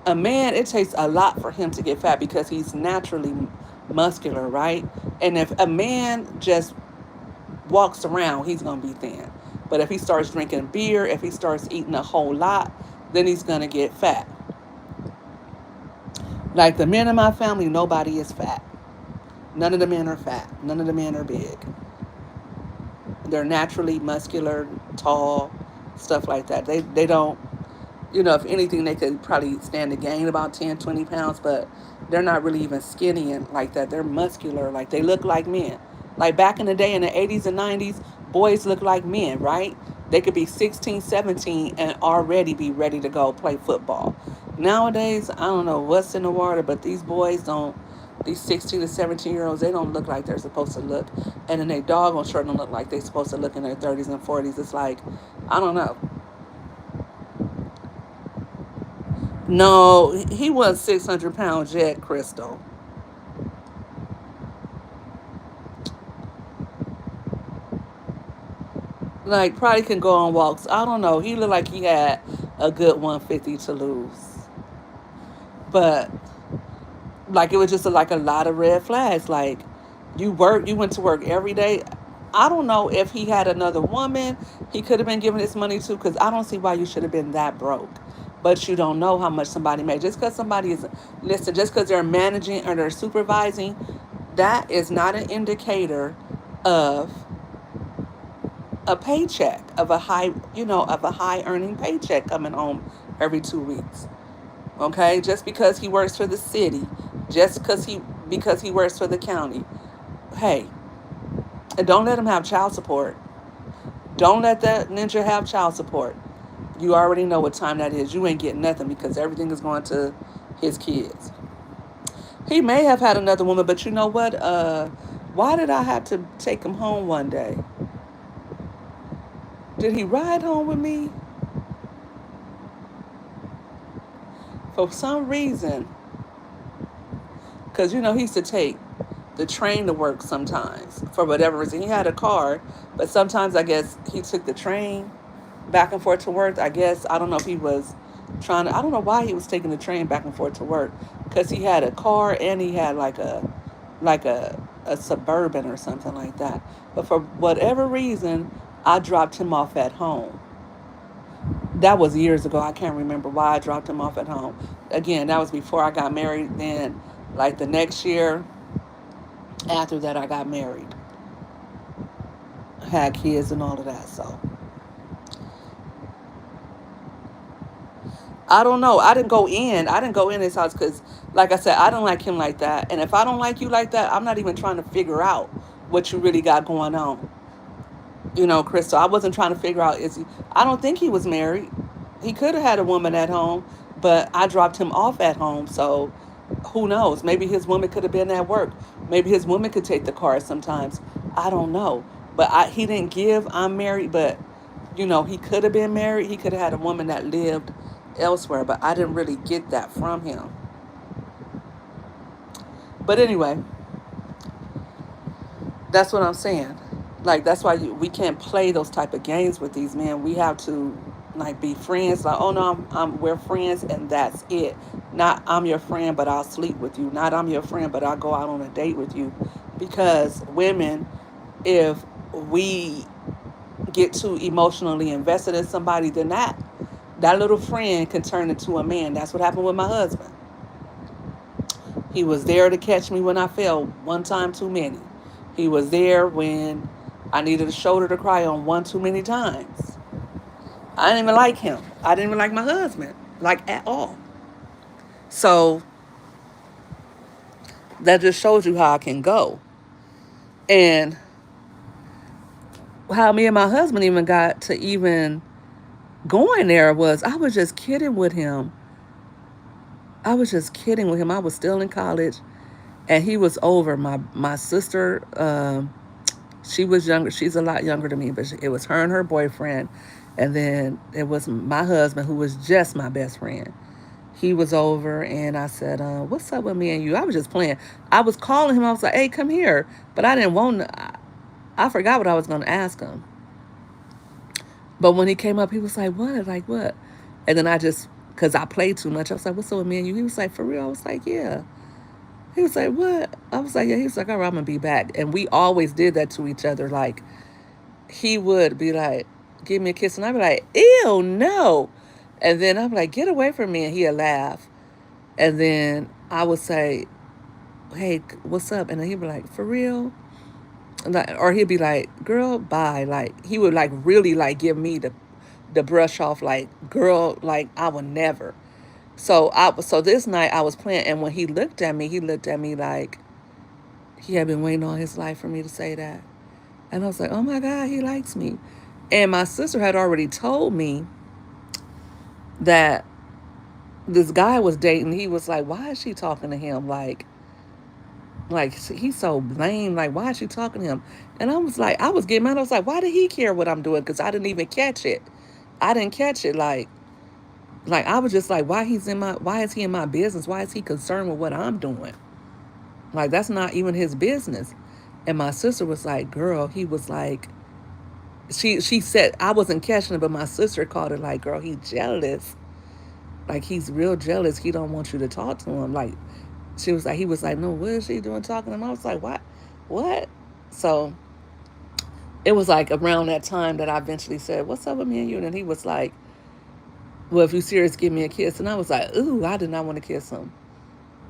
a man, it takes a lot for him to get fat because he's naturally muscular, right? And if a man just walks around, he's going to be thin. But if he starts drinking beer, if he starts eating a whole lot, then he's going to get fat. Like the men in my family, nobody is fat. None of the men are fat. None of the men are big. They're naturally muscular, tall, stuff like that. They don't, You know, if anything, they could probably stand to gain about 10, 20 pounds, but they're not really even skinny and like that. They're muscular, like they look like men. Like back in the day in the 80s and 90s, boys look like men, right? They could be 16, 17 and already be ready to go play football. Nowadays, I don't know what's in the water, but these boys don't, these 16 to 17-year-olds, they don't look like they're supposed to look. And then they doggone sure don't look like they're supposed to look in their 30s and 40s. It's like, I don't know. No, he was 600 pounds yet, Crystal. Like, probably can go on walks. I don't know. He looked like he had a good 150 to lose. But, like, it was just like a lot of red flags. Like, you went to work every day. I don't know if he had another woman he could have been giving this money to, because I don't see why you should have been that broke. But you don't know how much somebody made. Just because somebody is, listen, just because they're managing or they're supervising, that is not an indicator of a paycheck, of a high, of a high earning paycheck coming home every 2 weeks. Okay, just because he works for the city, just because he works for the county. Hey, and don't let him have child support. Don't let that ninja have child support. You already know what time that is. You ain't getting nothing because everything is going to his kids. He may have had another woman, but you know what? Why did I have to take him home one day? Did he ride home with me? For some reason, because he used to take the train to work sometimes for whatever reason. He had a car, but sometimes I guess he took the train back and forth to work. I guess I don't know if he was trying to. I don't know why he was taking the train back and forth to work, because he had a car and he had like a suburban or something like that. But for whatever reason, I dropped him off at home. That was years ago. I can't remember why I dropped him off at home. Again, that was before I got married. Then, like the next year after that, I got married, had kids, and all of that. So I don't know. I didn't go in. I didn't go in his house because, like I said, I don't like him like that. And if I don't like you like that, I'm not even trying to figure out what you really got going on. Crystal, I wasn't trying to figure out, is he, I don't think he was married. He could have had a woman at home, but I dropped him off at home. So who knows? Maybe his woman could have been at work. Maybe his woman could take the car sometimes. I don't know. But he didn't give I'm married, but he could have been married. He could have had a woman that lived elsewhere, but I didn't really get that from him. But anyway, that's what I'm saying. Like, that's why we can't play those type of games with these men. We have to, like, be friends. Like, oh no, we're friends and that's it. Not I'm your friend but I'll sleep with you. Not I'm your friend but I'll go out on a date with you. Because women, if we get too emotionally invested in somebody, then that little friend can turn into a man. That's what happened with my husband. He was there to catch me when I fell one time too many. He was there when I needed a shoulder to cry on one too many times. I didn't even like him. I didn't even like my husband, like at all. So that just shows you how I can go. And how me and my husband even got to even going there was, I was just kidding with him. I was just kidding with him. I was still in college and he was over. My sister, she was younger. She's a lot younger than me, but it was her and her boyfriend. And then it was my husband, who was just my best friend. He was over, and I said, what's up with me and you? I was just playing. I was calling him. I was like, hey, come here. But I didn't want to. I forgot what I was going to ask him. But when he came up, he was like, what? Like, what? And then I just, because I played too much, I was like, what's up with me and you? He was like, for real? I was like, yeah. He was like, what? I was like, yeah. He was like, all right, I'm going to be back. And we always did that to each other. Like, he would be like, give me a kiss. And I'd be like, ew, no. And then I'd be like, get away from me. And he'd laugh. And then I would say, hey, what's up? And then he'd be like, for real? Like, or he'd be like, girl, bye. Like, he would like really like give me the brush off like, girl, like I would never. So this night I was playing, and when he looked at me like he had been waiting all his life for me to say that. And I was like, oh my God, he likes me. And my sister had already told me that this guy was dating. He was like, why is she talking to him? Like he's so lame. Like, why is she talking to him? And I was like, I was getting mad. I was like, why did he care what I'm doing? Because I didn't even catch it. I didn't catch it. Like I was just like, why is he in my business? Why is he concerned with what I'm doing? Like, that's not even his business. And my sister was like, girl, he was like, she said, I wasn't catching it, but my sister called it like, girl, he jealous. Like, he's real jealous. He don't want you to talk to him. Like, he was like, no, what is she doing talking to him? I was like, what? What? So it was like around that time that I eventually said, what's up with me and you? And he was like, well, if you serious, give me a kiss. And I was like, ooh, I did not want to kiss him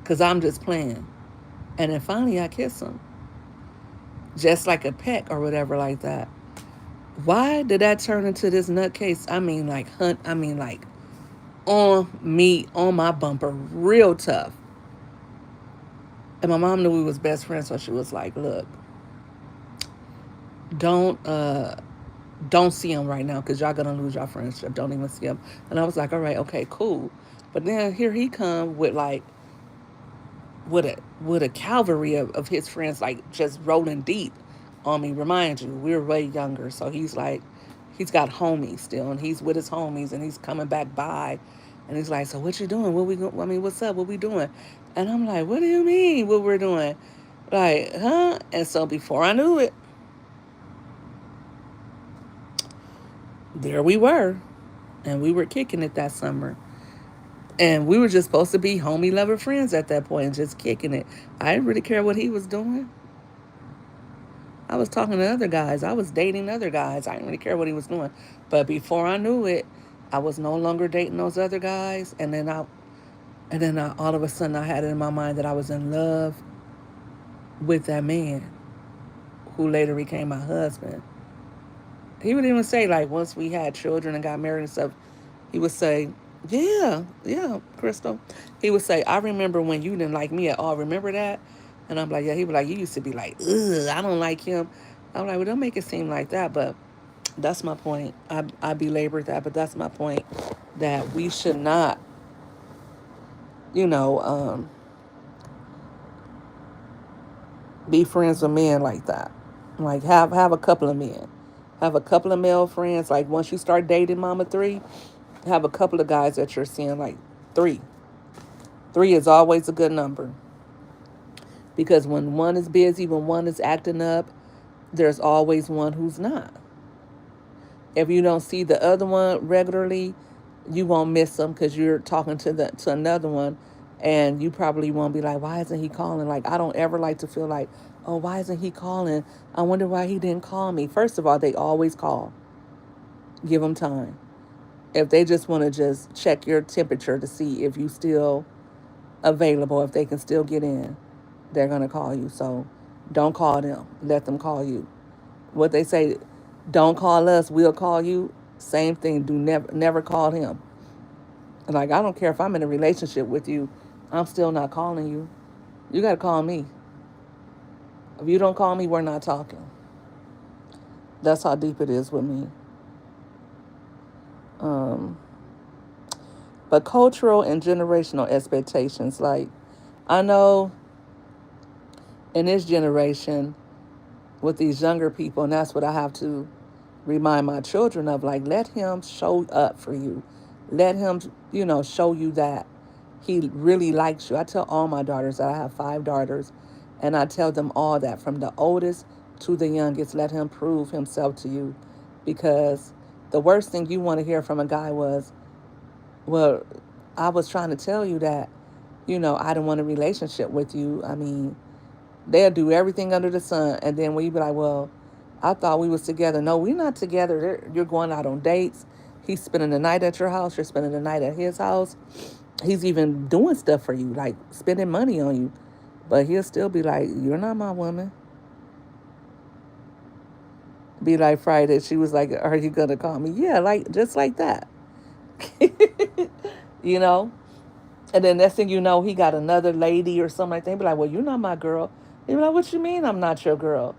because I'm just playing. And then finally I kissed him, just like a peck or whatever like that. Why did that turn into this nutcase? I mean, like, on me, on my bumper, real tough. And my mom knew we was best friends, so she was like, look, don't don't see him right now because y'all gonna lose your friendship. Don't even see him. And I was like, all right, okay, cool. But then here he come with like with a cavalry of his friends, like just rolling deep on me. Remind you, we were way younger, so he's got homies still, and he's with his homies, and he's coming back by, and he's like, so what you doing? I mean, what's up? What we doing? And I'm like, what do you mean? What we're doing? Like, huh? And so before I knew it, there we were, and we were kicking it that summer. And we were just supposed to be homie lover friends at that point and just kicking it. I didn't really care what he was doing. I was talking to other guys. I was dating other guys. I didn't really care what he was doing. But before I knew it, I was no longer dating those other guys. And then all of a sudden I had it in my mind that I was in love with that man who later became my husband. He would even say, like, once we had children and got married and stuff, he would say, yeah, yeah, Crystal. He would say, I remember when you didn't like me at all. Remember that? And I'm like, yeah. He was like, you used to be like, ugh, I don't like him. I'm like, well, don't make it seem like that. But that's my point. I belabored that, but that's my point. That we should not, you know, be friends with men like that. Like, have a couple of men. Have a couple of male friends. Like, once you start dating Mama Three, have a couple of guys that you're seeing, like three. Three is always a good number. Because when one is busy, when one is acting up, there's always one who's not. If you don't see the other one regularly, you won't miss them because you're talking to another one, and you probably won't be like, why isn't he calling? Like, I don't ever like to feel like, oh, why isn't he calling? I wonder why he didn't call me. First of all, they always call. Give them time. If they just want to just check your temperature to see if you still available, if they can still get in, they're going to call you. So don't call them. Let them call you. What they say, don't call us, we'll call you. Same thing. Do never call him. Like, I don't care if I'm in a relationship with you, I'm still not calling you. You got to call me. If you don't call me, we're not talking. That's how deep it is with me. Um, but cultural and generational expectations, like, I know in this generation with these younger people, and that's what I have to remind my children of, like, let him show up for you. Let him, show you that he really likes you. I tell all my daughters that I have 5 daughters, and I tell them all that from the oldest to the youngest, let him prove himself to you. Because the worst thing you want to hear from a guy was, well, I was trying to tell you that, I didn't want a relationship with you. I mean, they'll do everything under the sun. And then when you be like, well, I thought we was together. No, we're not together. You're going out on dates. He's spending the night at your house. You're spending the night at his house. He's even doing stuff for you, like spending money on you. But he'll still be like, you're not my woman. Be like Friday. She was like, "Are you gonna call me?" Yeah, like just like that. you know. And then next thing you know, he got another lady or something like that. He be like, "Well, you're not my girl." He be like, "What you mean I'm not your girl?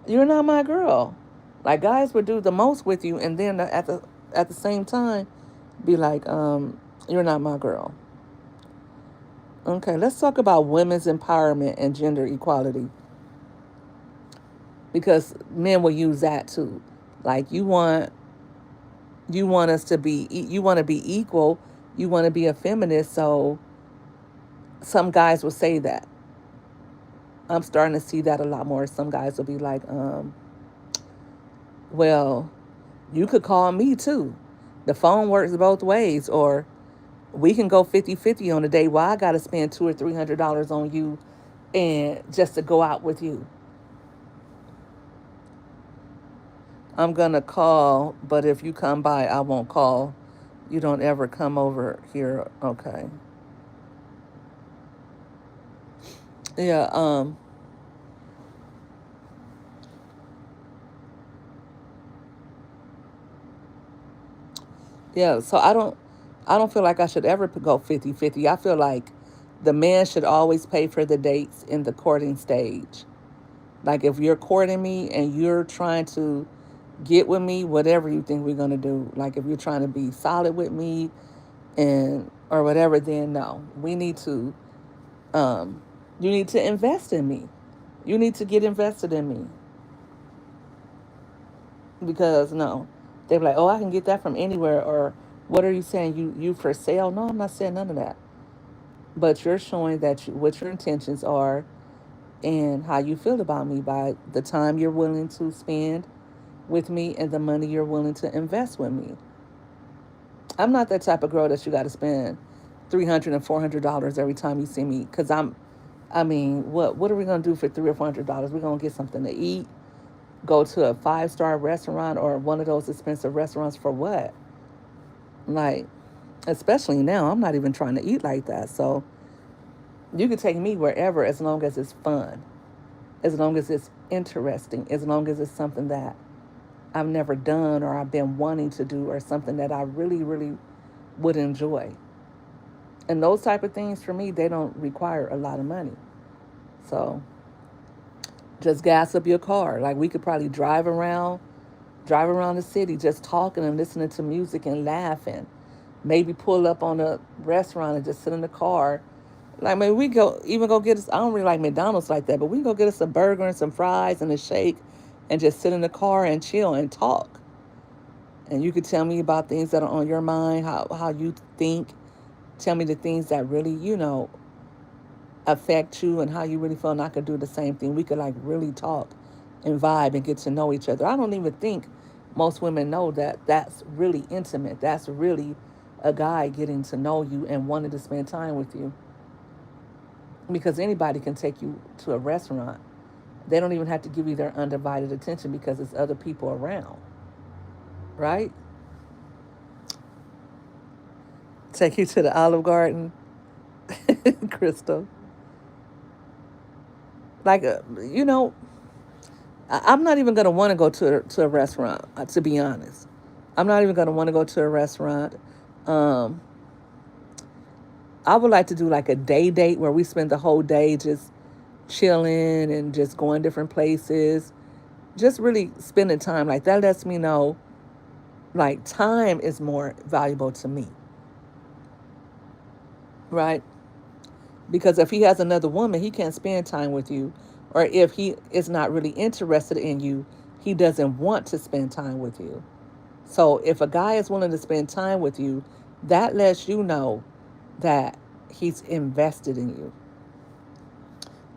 You're not my girl." Like guys would do the most with you, and then at the same time, be like, "You're not my girl." Okay, let's talk about women's empowerment and gender equality because men will use that too. Like you want us to be you want to be equal, you want to be a feminist, so some guys will say that. I'm starting to see that a lot more. Some guys will be like, well, you could call me too. The phone works both ways, or we can go 50-50 on a day while I gotta spend $200 or $300 on you and just to go out with you. I'm gonna call, but if you come by, I won't call. You don't ever come over here. Okay. Yeah, yeah, so I don't feel like I should ever go 50-50. I feel like the man should always pay for the dates in the courting stage. Like if you're courting me and you're trying to get with me, whatever you think we're gonna do. Like if you're trying to be solid with me and or whatever, then no. We need to you need to invest in me. You need to get invested in me. Because no. They're like, oh, I can get that from anywhere or what are you saying? You for sale? No, I'm not saying none of that. But you're showing that what your intentions are and how you feel about me by the time you're willing to spend with me and the money you're willing to invest with me. I'm not that type of girl that you got to spend $300 and $400 every time you see me because I mean, what are we gonna do for $300 or $400? We're gonna get something to eat, go to a 5-star restaurant or one of those expensive restaurants for what? Like, especially now, I'm not even trying to eat like that. So you can take me wherever as long as it's fun, as long as it's interesting, as long as it's something that I've never done or I've been wanting to do or something that I really, really would enjoy. And those type of things for me, they don't require a lot of money. So just gas up your car. Like we could probably drive around the city just talking and listening to music and laughing. Maybe pull up on a restaurant and just sit in the car. Like maybe we go even go get us. I don't really like McDonald's like that, but we can go get us a burger and some fries and a shake, and just sit in the car and chill and talk. And you could tell me about things that are on your mind, how you think. Tell me the things that really affect you and how you really feel. And I could do the same thing. We could like really talk and vibe and get to know each other. I don't even think most women know that that's really intimate. That's really a guy getting to know you and wanting to spend time with you. Because anybody can take you to a restaurant. They don't even have to give you their undivided attention because there's other people around, right? Take you to the Olive Garden, Crystal. Like, I'm not even gonna want to go to a restaurant. To be honest, I'm not even gonna want to go to a restaurant. Um, I would like to do like a day date where we spend the whole day just chilling and just going different places, just really spending time. Like that lets me know like time is more valuable to me, right? Because if he has another woman, he can't spend time with you, or if he is not really interested in you, he doesn't want to spend time with you. So if a guy is willing to spend time with you, that lets you know that he's invested in you.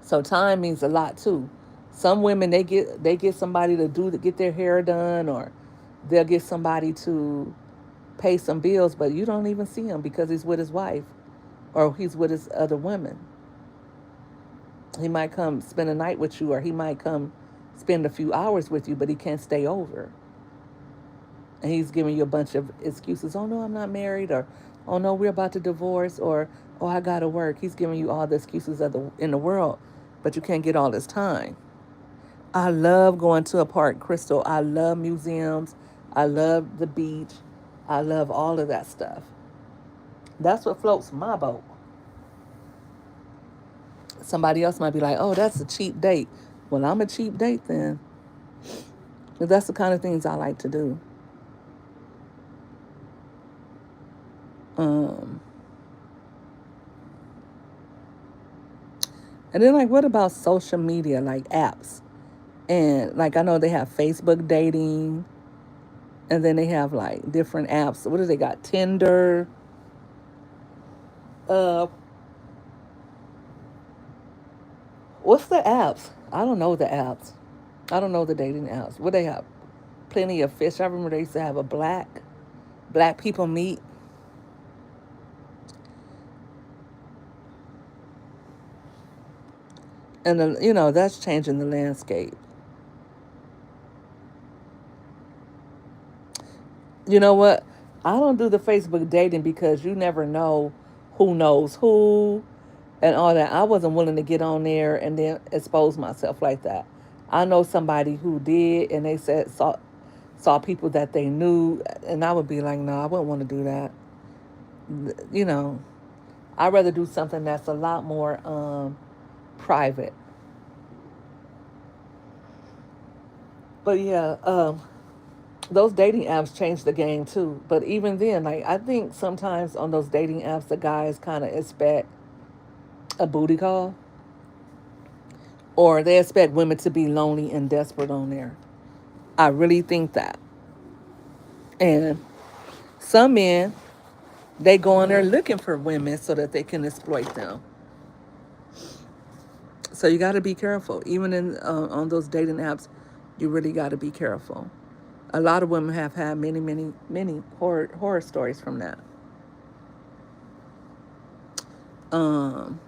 So time means a lot too. Some women they get somebody to get their hair done, or they'll get somebody to pay some bills, but you don't even see him because he's with his wife or he's with his other women. He might come spend a night with you, or he might come spend a few hours with you, but he can't stay over. And he's giving you a bunch of excuses. Oh no, I'm not married, or oh no, we're about to divorce, or oh I gotta work. He's giving you all the excuses in the world, but you can't get all this time. I love going to a park, Crystal. I love museums. I love the beach. I love all of that stuff. That's what floats my boat. Somebody else might be like, oh, that's a cheap date. Well, I'm a cheap date then. But that's the kind of things I like to do. Um, and then, like, what about social media, like apps? And, like, I know they have Facebook dating, and then they have, like, different apps. What do they got? Tinder. Uh, what's the apps? I don't know the apps. I don't know the dating apps. What they have? Plenty of fish. I remember they used to have a black people meet. And, that's changing the landscape. You know what? I don't do the Facebook dating because you never know who knows who and all that. I wasn't willing to get on there and then expose myself like that. I know somebody who did, and they saw people that they knew, and I would be like, no, I wouldn't want to do that. You know, I'd rather do something that's a lot more private. But yeah, those dating apps changed the game too. But even then, like I think sometimes on those dating apps, the guys kind of expect a booty call, or they expect women to be lonely and desperate on there. I really think that. And some men, they go on there looking for women so that they can exploit them. So you got to be careful. Even in on those dating apps, you really got to be careful. A lot of women have had many, many, many horror stories from that. Um,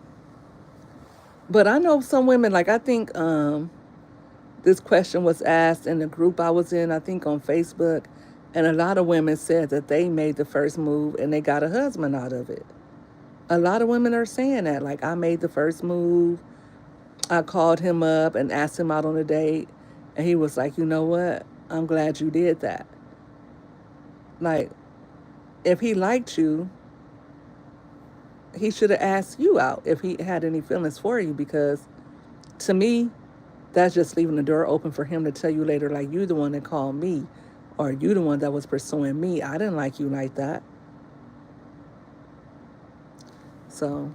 but I know some women, like I think this question was asked in the group I was in, I think on Facebook, and a lot of women said that they made the first move and they got a husband out of it. A lot of women are saying that, like, I made the first move. I called him up and asked him out on a date, and he was like, you know what? I'm glad you did that. Like, if he liked you, he should have asked you out if he had any feelings for you, because to me, that's just leaving the door open for him to tell you later, like, you the one that called me, or you the one that was pursuing me. I didn't like you like that. So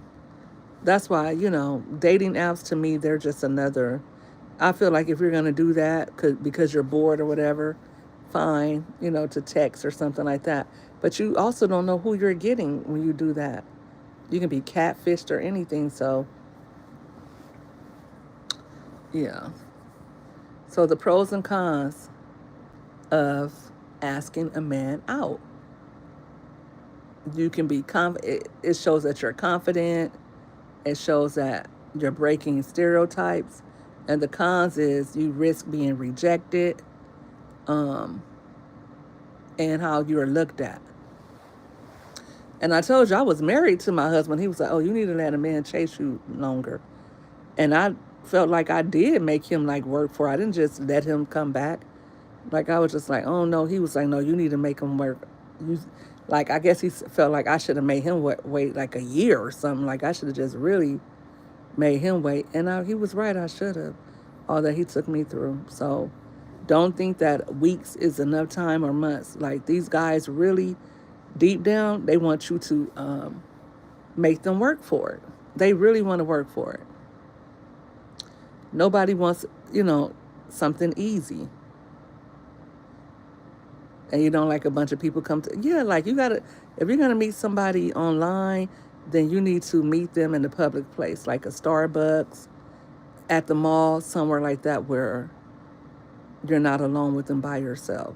that's why, dating apps to me, they're just another. I feel like if you're going to do that because you're bored or whatever, fine, to text or something like that. But you also don't know who you're getting when you do that. You can be catfished or anything. So, yeah. So the pros and cons of asking a man out. You can be it shows that you're confident. It shows that you're breaking stereotypes. And the cons is you risk being rejected, um, and how you're looked at. And I told you I was married to my husband. He was like, oh, you need to let a man chase you longer. And I felt like I did make him like work for it. I didn't just let him come back. Like I was just like, oh no. He was like, no, you need to make him work. You, like I guess he felt like I should have made him wait like a year or something. Like I should have just really made him wait. And he was right. I should have. All that he took me through. So don't think that weeks is enough time or months. Like these guys really, deep down, they want you to make them work for it. They really want to work for it. Nobody wants, something easy. And you don't like a bunch of people come to, yeah, like you gotta, if you're gonna meet somebody online, then you need to meet them in a public place, like a Starbucks, at the mall, somewhere like that where you're not alone with them by yourself.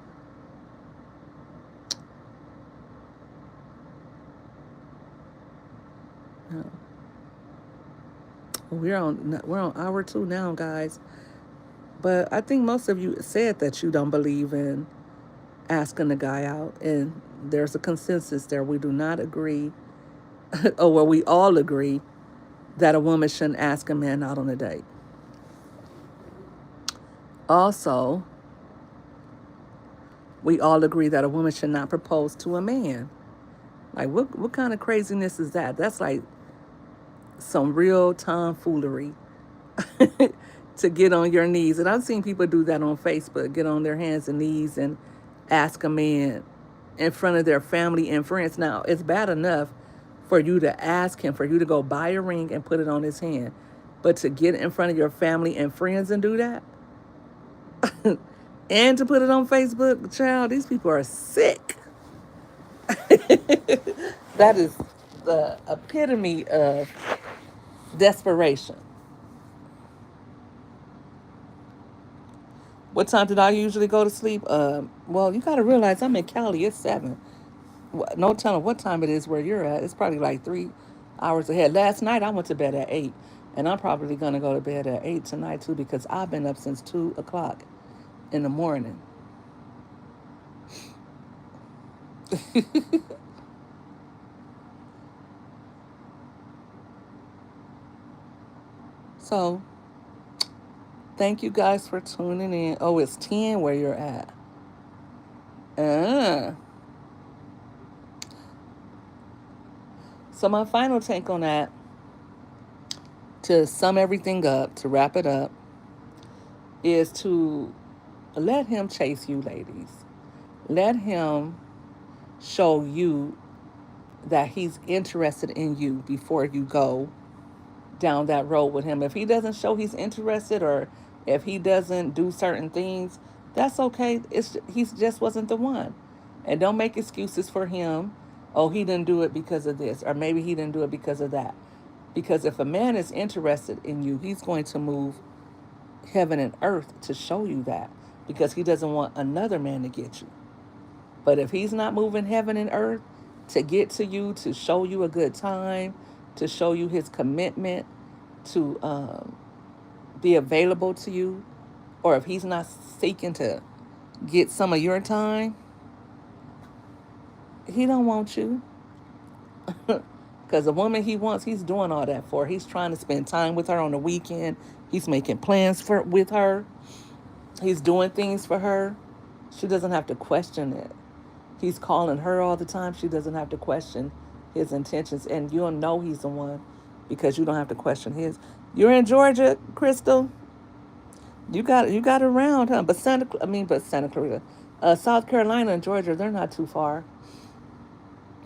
Yeah. We're on hour 2 now, guys. But I think most of you said that you don't believe in asking a guy out, and there's a consensus there. We do not agree, or well, we all agree that a woman shouldn't ask a man out on a date. Also, we all agree that a woman should not propose to a man. Like, what kind of craziness is that? That's like some real tomfoolery to get on your knees. And I've seen people do that on Facebook, get on their hands and knees and ask a man in front of their family and friends. Now, it's bad enough for you to ask him, for you to go buy a ring and put it on his hand. But to get in front of your family and friends and do that, and to put it on Facebook, child, these people are sick. That is the epitome of desperation. What time did I usually go to sleep? Well, you got to realize I'm in Cali. It's 7. No telling what time it is where you're at. It's probably like 3 hours ahead. Last night I went to bed at 8, and I'm probably gonna go to bed at 8 tonight too because I've been up since 2 o'clock in the morning. So thank you guys for tuning in. Oh, it's 10 where you're at. Uh. So my final take on that, to sum everything up, to wrap it up, is to let him chase you, ladies. Let him show you that he's interested in you before you go down that road with him. If he doesn't show he's interested, or if he doesn't do certain things, that's okay. He just wasn't the one. And don't make excuses for him. Oh, he didn't do it because of this, or maybe he didn't do it because of that. Because if a man is interested in you, he's going to move heaven and earth to show you that, because he doesn't want another man to get you. But if he's not moving heaven and earth to get to you, to show you a good time, to show you his commitment, to be available to you, or if he's not seeking to get some of your time, he don't want you. Because the woman he wants, he's doing all that for. He's trying to spend time with her on the weekend. He's making plans with her. He's doing things for her. She doesn't have to question it. He's calling her all the time. She doesn't have to question his intentions. And you'll know he's the one because you don't have to question his. You're in Georgia, Crystal. You got around, huh? But Santa Clarita, South Carolina and Georgia, they're not too far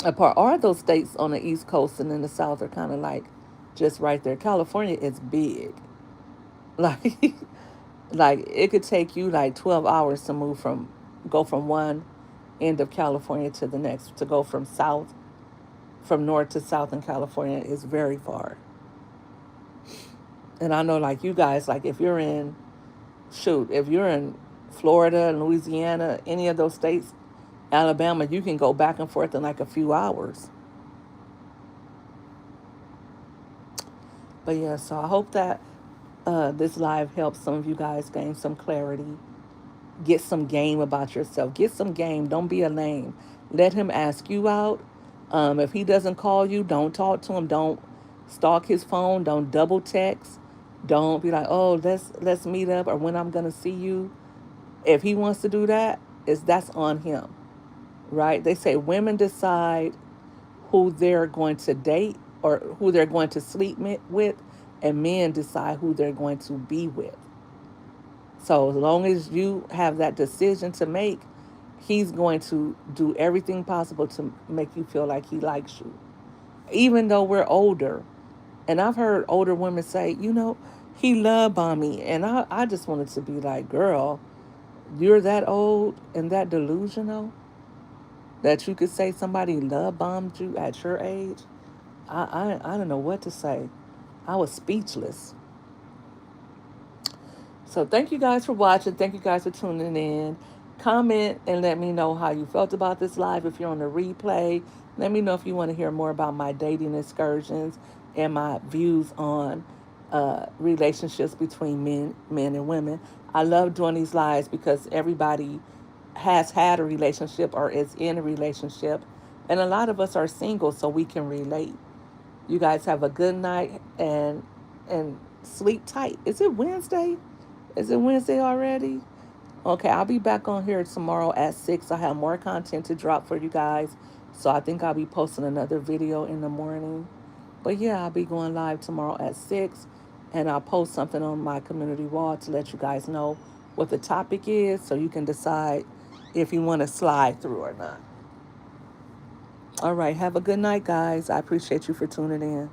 apart. Are those states on the East Coast and in the South are kind of like just right there. California is big. Like, like it could take you like 12 hours to go from one end of California to the next. To go from north to south in California is very far. And I know, like, you guys, like, if you're in Florida, Louisiana, any of those states, Alabama, you can go back and forth in like a few hours. But yeah, so I hope that this live helps some of you guys gain some clarity, get some game about yourself, get some game. Don't be a lame. Let him ask you out. If he doesn't call you, don't talk to him. Don't stalk his phone. Don't double text. Don't be like, oh, let's meet up, or when I'm gonna see you. If he wants to do that, that's on him, right? They say women decide who they're going to date or who they're going to sleep with, and men decide who they're going to be with. So as long as you have that decision to make, he's going to do everything possible to make you feel like he likes you. Even though we're older. And I've heard older women say, he love bombed me. And I just wanted to be like, girl, you're that old and that delusional that you could say somebody love bombed you at your age. I don't know what to say. I was speechless. So thank you guys for watching. Thank you guys for tuning in. Comment and let me know how you felt about this live. If you're on the replay, let me know if you want to hear more about my dating excursions and my views on relationships between men and women. I love doing these lives because everybody has had a relationship or is in a relationship, and a lot of us are single, so we can relate. You guys have a good night and sleep tight. Is it Wednesday? Is it Wednesday already? Okay, I'll be back on here tomorrow at 6. I have more content to drop for you guys. So I think I'll be posting another video in the morning. But yeah, I'll be going live tomorrow at 6. And I'll post something on my community wall to let you guys know what the topic is so you can decide if you want to slide through or not. All right, have a good night, guys. I appreciate you for tuning in.